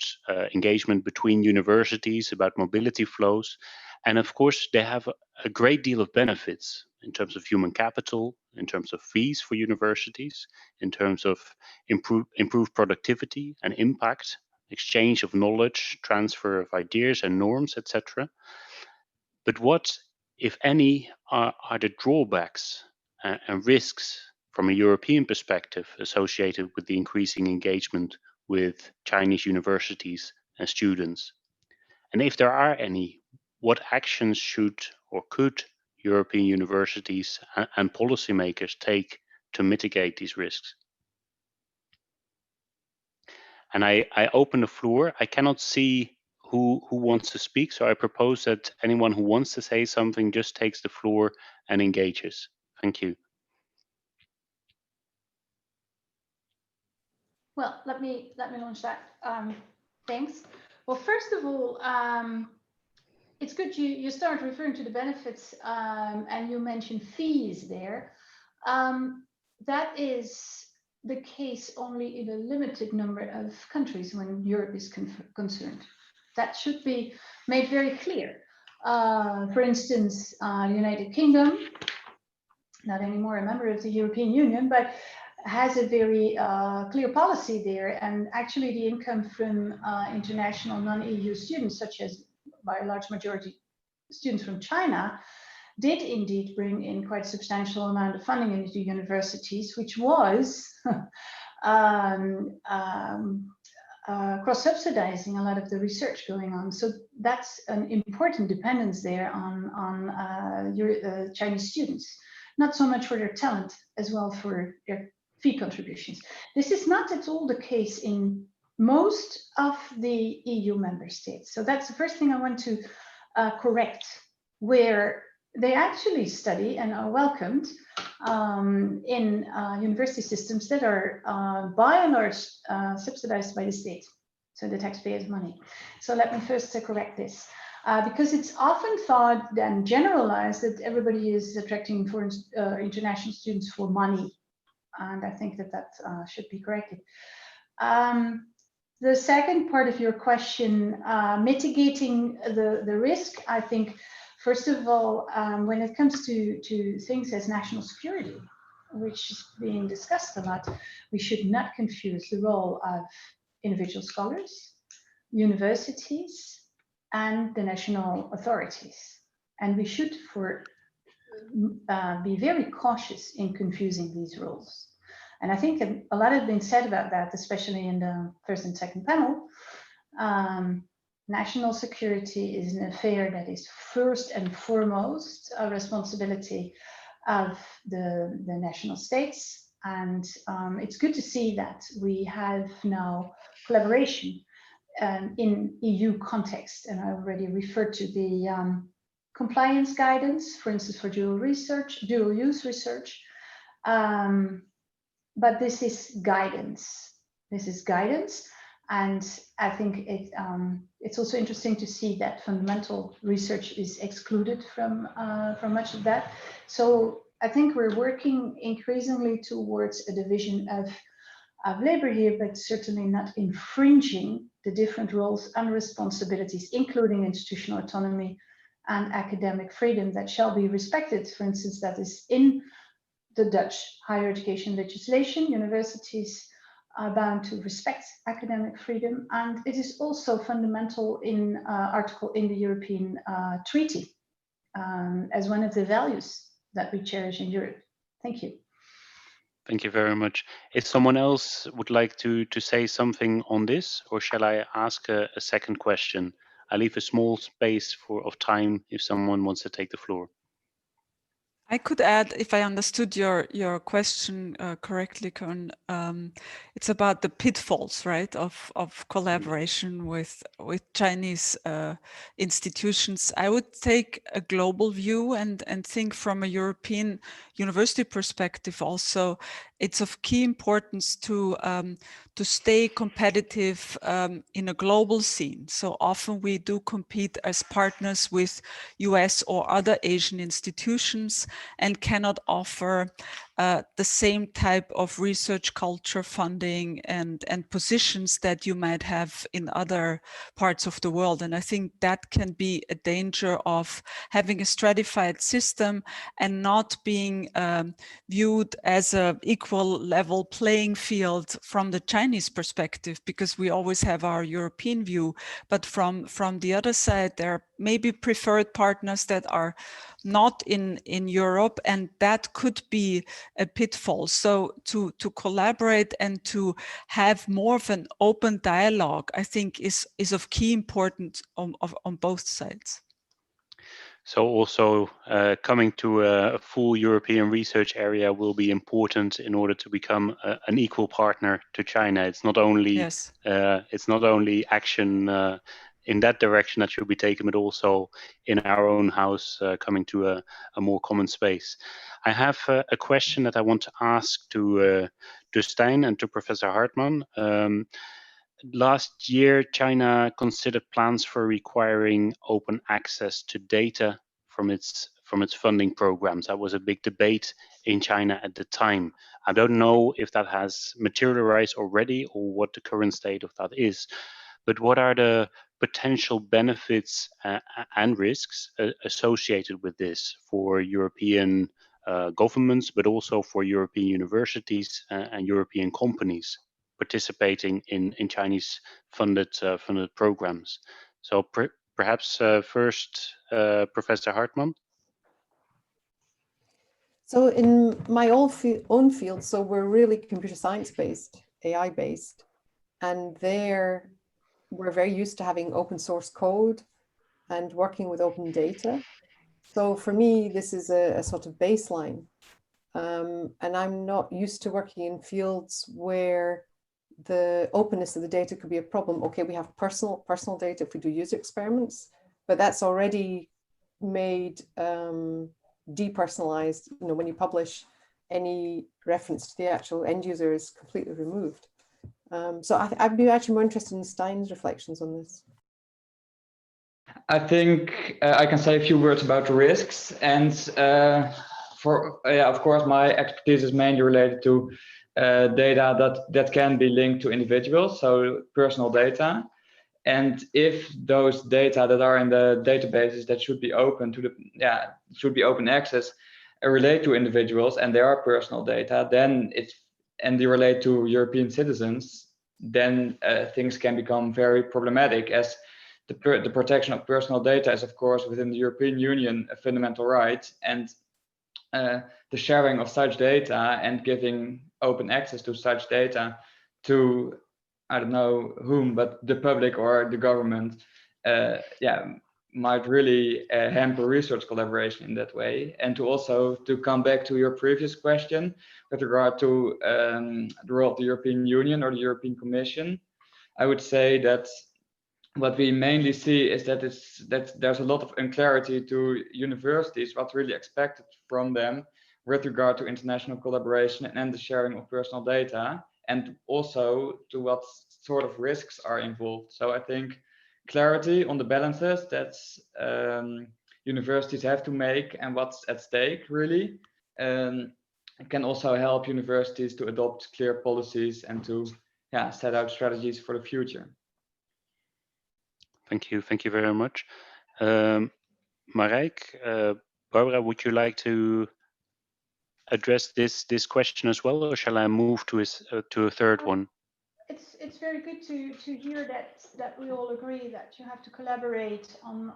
engagement between universities, about mobility flows. And of course, they have a great deal of benefits in terms of human capital, in terms of fees for universities, in terms of improved productivity and impact, exchange of knowledge, transfer of ideas and norms, etc. But what, if any, are the drawbacks and risks from a European perspective associated with the increasing engagement with Chinese universities and students? And if there are any, what actions should or could European universities and policymakers take to mitigate these risks? And I open the floor. I cannot see who wants to speak, so I propose that anyone who wants to say something just takes the floor and engages. Thank you. Well, let me launch that. Thanks. Well, first of all, it's good you start referring to the benefits, and you mentioned fees there. That is the case only in a limited number of countries when Europe is concerned. That should be made very clear. For instance, United Kingdom, not anymore a member of the European Union, but has a very clear policy there. And actually the income from international non-EU students, such as by a large majority students from China, did indeed bring in quite a substantial amount of funding into universities, which was cross-subsidizing a lot of the research going on. So that's an important dependence there on Chinese students, not so much for their talent as well for their fee contributions. This is not at all the case in most of the EU member states. So that's the first thing I want to correct, where they actually study and are welcomed in university systems that are by and large subsidized by the state, so the taxpayers' money. So let me first correct this, because it's often thought and generalized that everybody is attracting foreign international students for money, and I think that should be corrected. The second part of your question, mitigating the risk, I think, first of all, when it comes to things as national security, which is being discussed a lot, we should not confuse the role of individual scholars, universities, and the national authorities. And we should be very cautious in confusing these roles. And I think a lot has been said about that, especially in the first and second panel. National security is an affair that is first and foremost a responsibility of the national states. And it's good to see that we have now collaboration in EU context. And I already referred to the compliance guidance, for instance, for dual use research. But this is guidance. This is guidance. And I think it's also interesting to see that fundamental research is excluded from much of that. So I think we're working increasingly towards a division of labor here, but certainly not infringing the different roles and responsibilities, including institutional autonomy and academic freedom that shall be respected. For instance, that is in the Dutch higher education legislation. Universities are bound to respect academic freedom, and it is also fundamental in article in the European Treaty as one of the values that we cherish in Europe. Thank you. Thank you very much. If someone else would like to say something on this, or shall I ask a second question? I leave a small space of time if someone wants to take the floor. I could add, if I understood your question correctly, Kern, it's about the pitfalls, right, of collaboration with Chinese institutions. I would take a global view and think from a European university perspective also. It's of key importance to stay competitive in a global scene. So often we do compete as partners with US or other Asian institutions and cannot offer the same type of research culture, funding, and positions that you might have in other parts of the world. And I think that can be a danger of having a stratified system and not being viewed as an equal level playing field from the Chinese perspective, because we always have our European view. But from the other side, there are maybe preferred partners that are not in Europe, and that could be a pitfall. So to collaborate and to have more of an open dialogue, I think is of key importance on both sides. So also coming to a full European research area will be important in order to become an equal partner to China. It's not only Yes. it's not only action in that direction that should be taken, but also in our own house, coming to a more common space. I have a question that I want to ask to Stijn and to Professor Hartman. Last year, China considered plans for requiring open access to data from its funding programs. That was a big debate in China at the time. I don't know if that has materialized already or what the current state of that is, but what are the potential benefits and risks associated with this for European governments, but also for European universities and European companies participating in Chinese funded programs? So perhaps first, Professor Hartman. So in my own field, so we're really computer science based, AI based, and there we're very used to having open source code and working with open data. So for me, this is a sort of baseline. And I'm not used to working in fields where the openness of the data could be a problem. Okay, we have personal data if we do user experiments, but that's already made depersonalized. You know, when you publish, any reference to the actual end user is completely removed. So I'd be actually more interested in Stijn's reflections on this. I think I can say a few words about the risks, and of course, my expertise is mainly related to data that can be linked to individuals, so personal data. And if those data that are in the databases that should be open to should be open access relate to individuals and they are personal data, then and they relate to European citizens, then things can become very problematic, as the protection of personal data is, of course, within the European Union a fundamental right, and the sharing of such data and giving open access to such data to, I don't know whom, but the public or the government, might really hamper research collaboration in that way. And to come back to your previous question with regard to the role of the European Union or the European Commission, I would say that what we mainly see is that there's a lot of unclarity to universities what's really expected from them with regard to international collaboration and the sharing of personal data, and also to what sort of risks are involved. So I think clarity on the balances that universities have to make and what's at stake really can also help universities to adopt clear policies and to set out strategies for the future. Thank you very much. Marijke, Barbara, would you like to address this question as well, or shall I move to a third one? It's very good to hear that we all agree that you have to collaborate on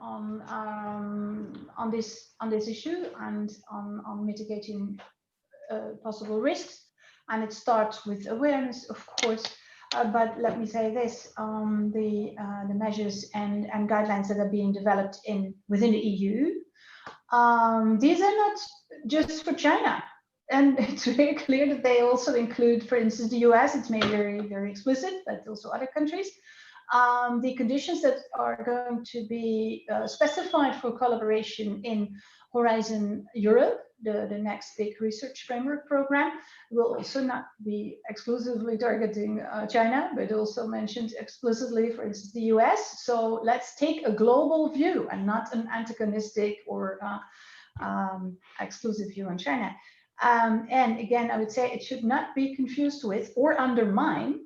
this issue and on mitigating possible risks, and it starts with awareness, of course. But let me say this: the measures and guidelines that are being developed within the EU, these are not just for China. And it's very clear that they also include, for instance, the US. It's made very, very explicit, but also other countries. The conditions that are going to be specified for collaboration in Horizon Europe, the next big research framework program, will also not be exclusively targeting China, but also mentioned explicitly, for instance, the US. So let's take a global view and not an antagonistic or exclusive view on China. And again, I would say it should not be confused with or undermine.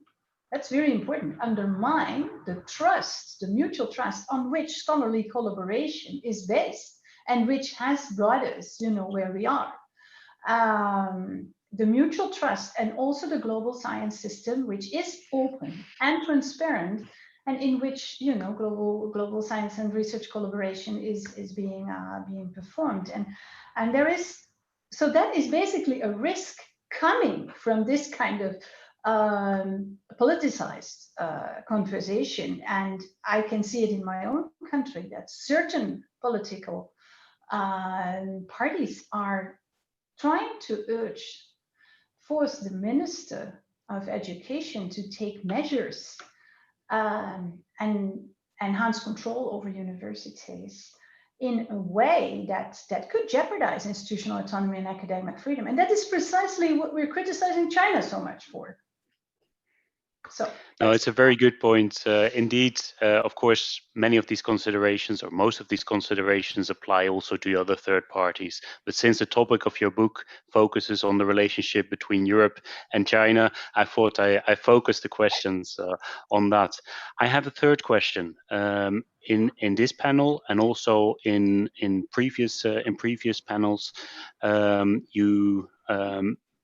That's very important. Undermine the trust, the mutual trust on which scholarly collaboration is based and which has brought us, where we are. The mutual trust and also the global science system, which is open and transparent, and in which global science and research collaboration is being performed. And there is, so that is basically a risk coming from this kind of politicized conversation. And I can see it in my own country that certain political parties are trying to force the Minister of Education to take measures and enhance control over universities in a way that could jeopardize institutional autonomy and academic freedom. And that is precisely what we're criticizing China so much for. So no, it's a very good point. Indeed, of course, many of these considerations, or most of these considerations, apply also to other third parties. But since the topic of your book focuses on the relationship between Europe and China, I thought I focused the questions on that. I have a third question. In this panel and also in previous panels,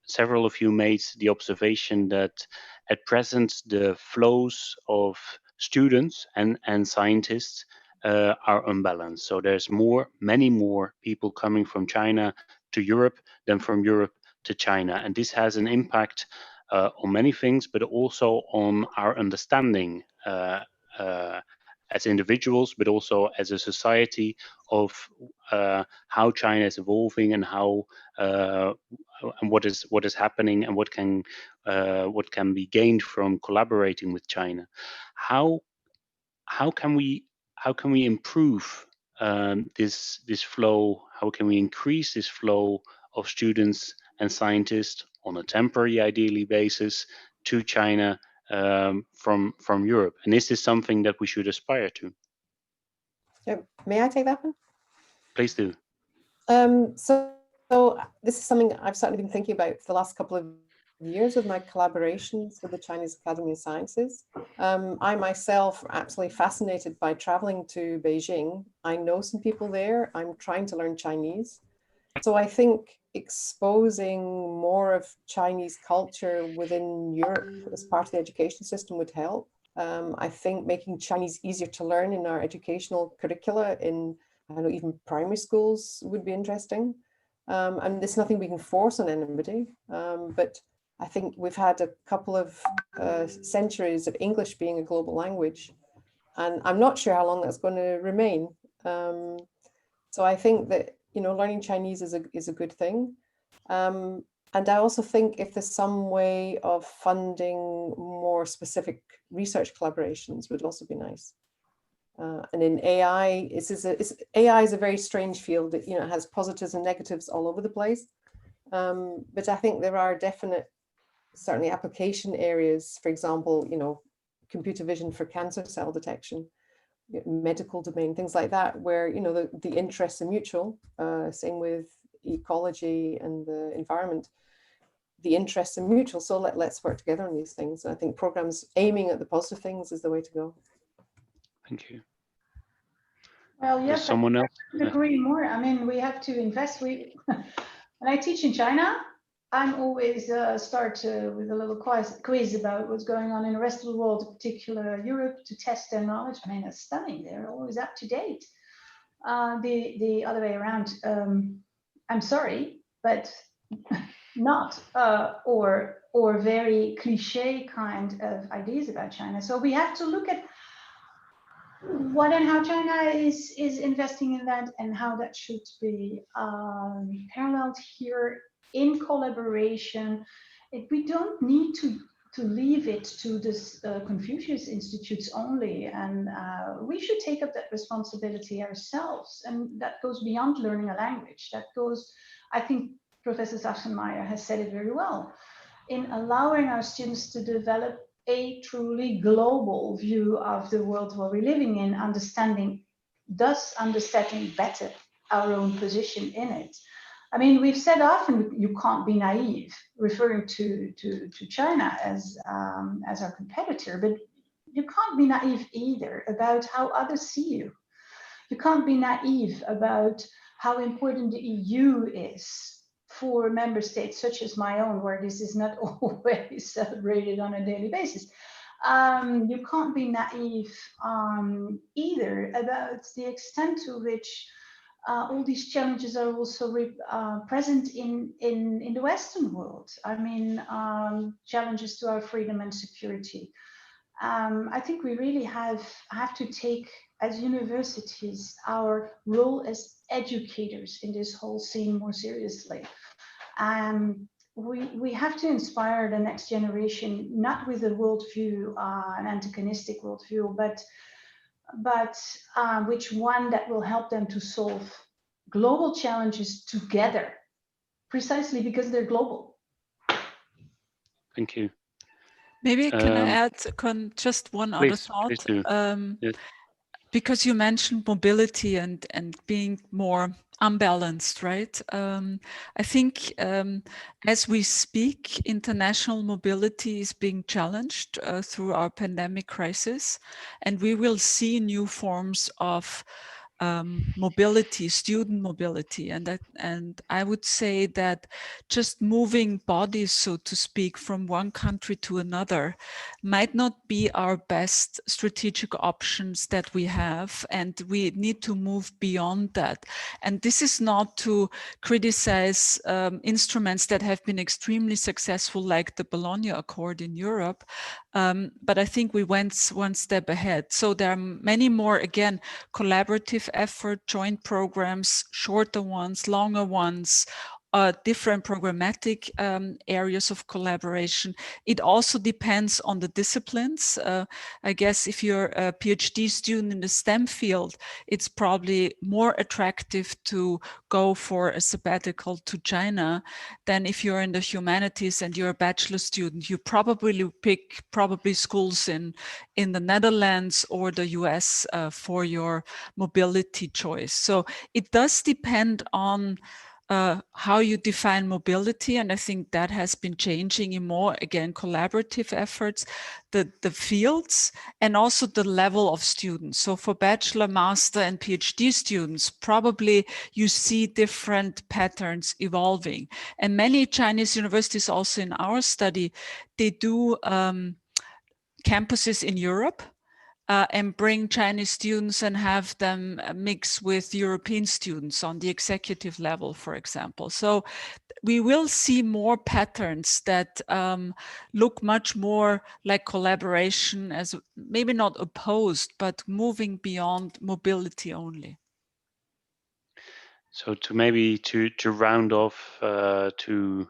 several of you made the observation that at present the flows of students and scientists are unbalanced. So there's many more people coming from China to Europe than from Europe to China, and this has an impact on many things, but also on our understanding as individuals, but also as a society of how China is evolving and how and what is happening and what can be gained from collaborating with China. How can we improve this flow? How can we increase this flow of students and scientists on a temporary, ideally basis to China from Europe? And is this something that we should aspire to? May I take that one? Please do. So this is something I've certainly been thinking about for the last couple of years with my collaborations with the Chinese Academy of Sciences. I myself am absolutely fascinated by traveling to Beijing. I know some people there. I'm trying to learn Chinese. So I think exposing more of Chinese culture within Europe as part of the education system would help. I think making Chinese easier to learn in our educational curricula in, I know, even primary schools would be interesting. And there's nothing we can force on anybody, but I think we've had a couple of centuries of English being a global language, and I'm not sure how long that's going to remain. So I think that, learning Chinese is a good thing. And I also think if there's some way of funding more specific research collaborations would also be nice. And in AI, AI is a very strange field. It has positives and negatives all over the place. But I think there are definite, certainly application areas, for example, computer vision for cancer cell detection, medical domain, things like that, where, the interests are mutual. Same with ecology and the environment. The interests are mutual. So let's work together on these things. And I think programs aiming at the positive things is the way to go. Thank you. Well, yes, someone else? I agree more. I mean, we have to invest. When I teach in China, I'm always start with a little quiz about what's going on in the rest of the world, in particular Europe, to test their knowledge. I mean, it's stunning. They're always up to date. The other way around, I'm sorry, but not or very cliche kind of ideas about China. So we have to look at what and how China is investing in that, and how that should be paralleled here in collaboration. We don't need to leave it to this Confucius Institutes only, and we should take up that responsibility ourselves. And that goes beyond learning a language. That goes, I think Professor Sachsenmeier has said it very well, in allowing our students to develop a truly global view of the world where we're living in, thus understanding better our own position in it. I mean, we've said often you can't be naive, referring to China as our competitor, but you can't be naive either about how others see you. You can't be naive about how important the EU is for member states such as my own, where this is not always celebrated on a daily basis. You can't be naive either about the extent to which all these challenges are also present in the Western world. I mean, challenges to our freedom and security. I think we really have to take, as universities, our role as educators in this whole scene more seriously. We have to inspire the next generation, not with a worldview, an antagonistic worldview, but which one that will help them to solve global challenges together, precisely because they're global. Thank you. Maybe can I add just one other thought? Please do. Yes. Because you mentioned mobility and being more unbalanced, right? I think as we speak, international mobility is being challenged through our pandemic crisis, and we will see new forms of mobility, student mobility, and I would say that just moving bodies, so to speak, from one country to another might not be our best strategic options that we have, and we need to move beyond that. And this is not to criticize instruments that have been extremely successful, like the Bologna Accord in Europe, but I think we went one step ahead. So there are many more, again, collaborative effort, joint programs, shorter ones, longer ones, different programmatic areas of collaboration. It also depends on the disciplines. I guess if you're a PhD student in the STEM field, it's probably more attractive to go for a sabbatical to China than if you're in the humanities and you're a bachelor student. You probably pick schools in the Netherlands or the US for your mobility choice. So it does depend on how you define mobility, and I think that has been changing in more, again, collaborative efforts, the fields, and also the level of students. So for bachelor, master, and PhD students, probably you see different patterns evolving. And many Chinese universities also in our study, they do campuses in Europe, and bring Chinese students and have them mix with European students on the executive level, for example. So we will see more patterns that look much more like collaboration, as maybe not opposed, but moving beyond mobility only. So to maybe to round off, to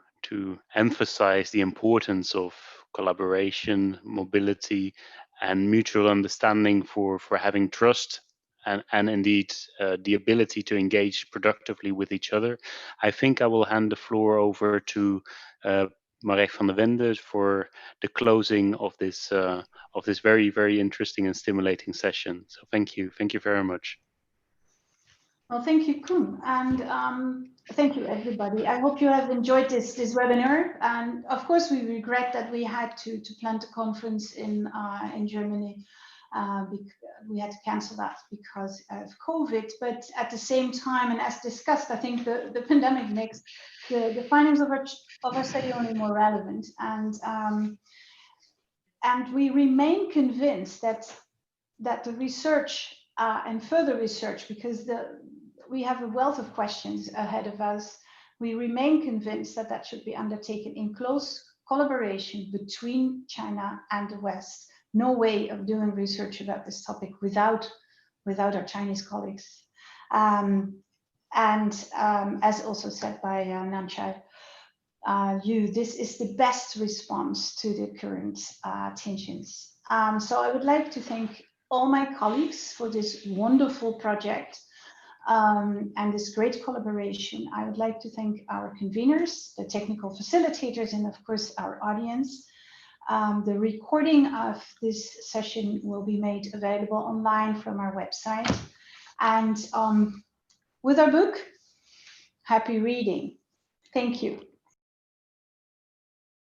emphasize the importance of collaboration, mobility, and mutual understanding for having trust and indeed the ability to engage productively with each other, I think I will hand the floor over to Marek van der Wende for the closing of this very, very interesting and stimulating session. So thank you very much. Well, thank you, Koen, and thank you, everybody. I hope you have enjoyed this webinar. And of course, we regret that we had to plan the conference in Germany. We had to cancel that because of COVID. But at the same time, and as discussed, I think the pandemic makes the findings of our study only more relevant. And we remain convinced that the research and further research, because we have a wealth of questions ahead of us, we remain convinced that should be undertaken in close collaboration between China and the West. No way of doing research about this topic without our Chinese colleagues. And as also said by Nanchai, this is the best response to the current tensions. So I would like to thank all my colleagues for this wonderful project and this great collaboration. I would like to thank our conveners, the technical facilitators, and of course our audience. The recording of this session will be made available online from our website. And with our book, Happy reading. Thank you.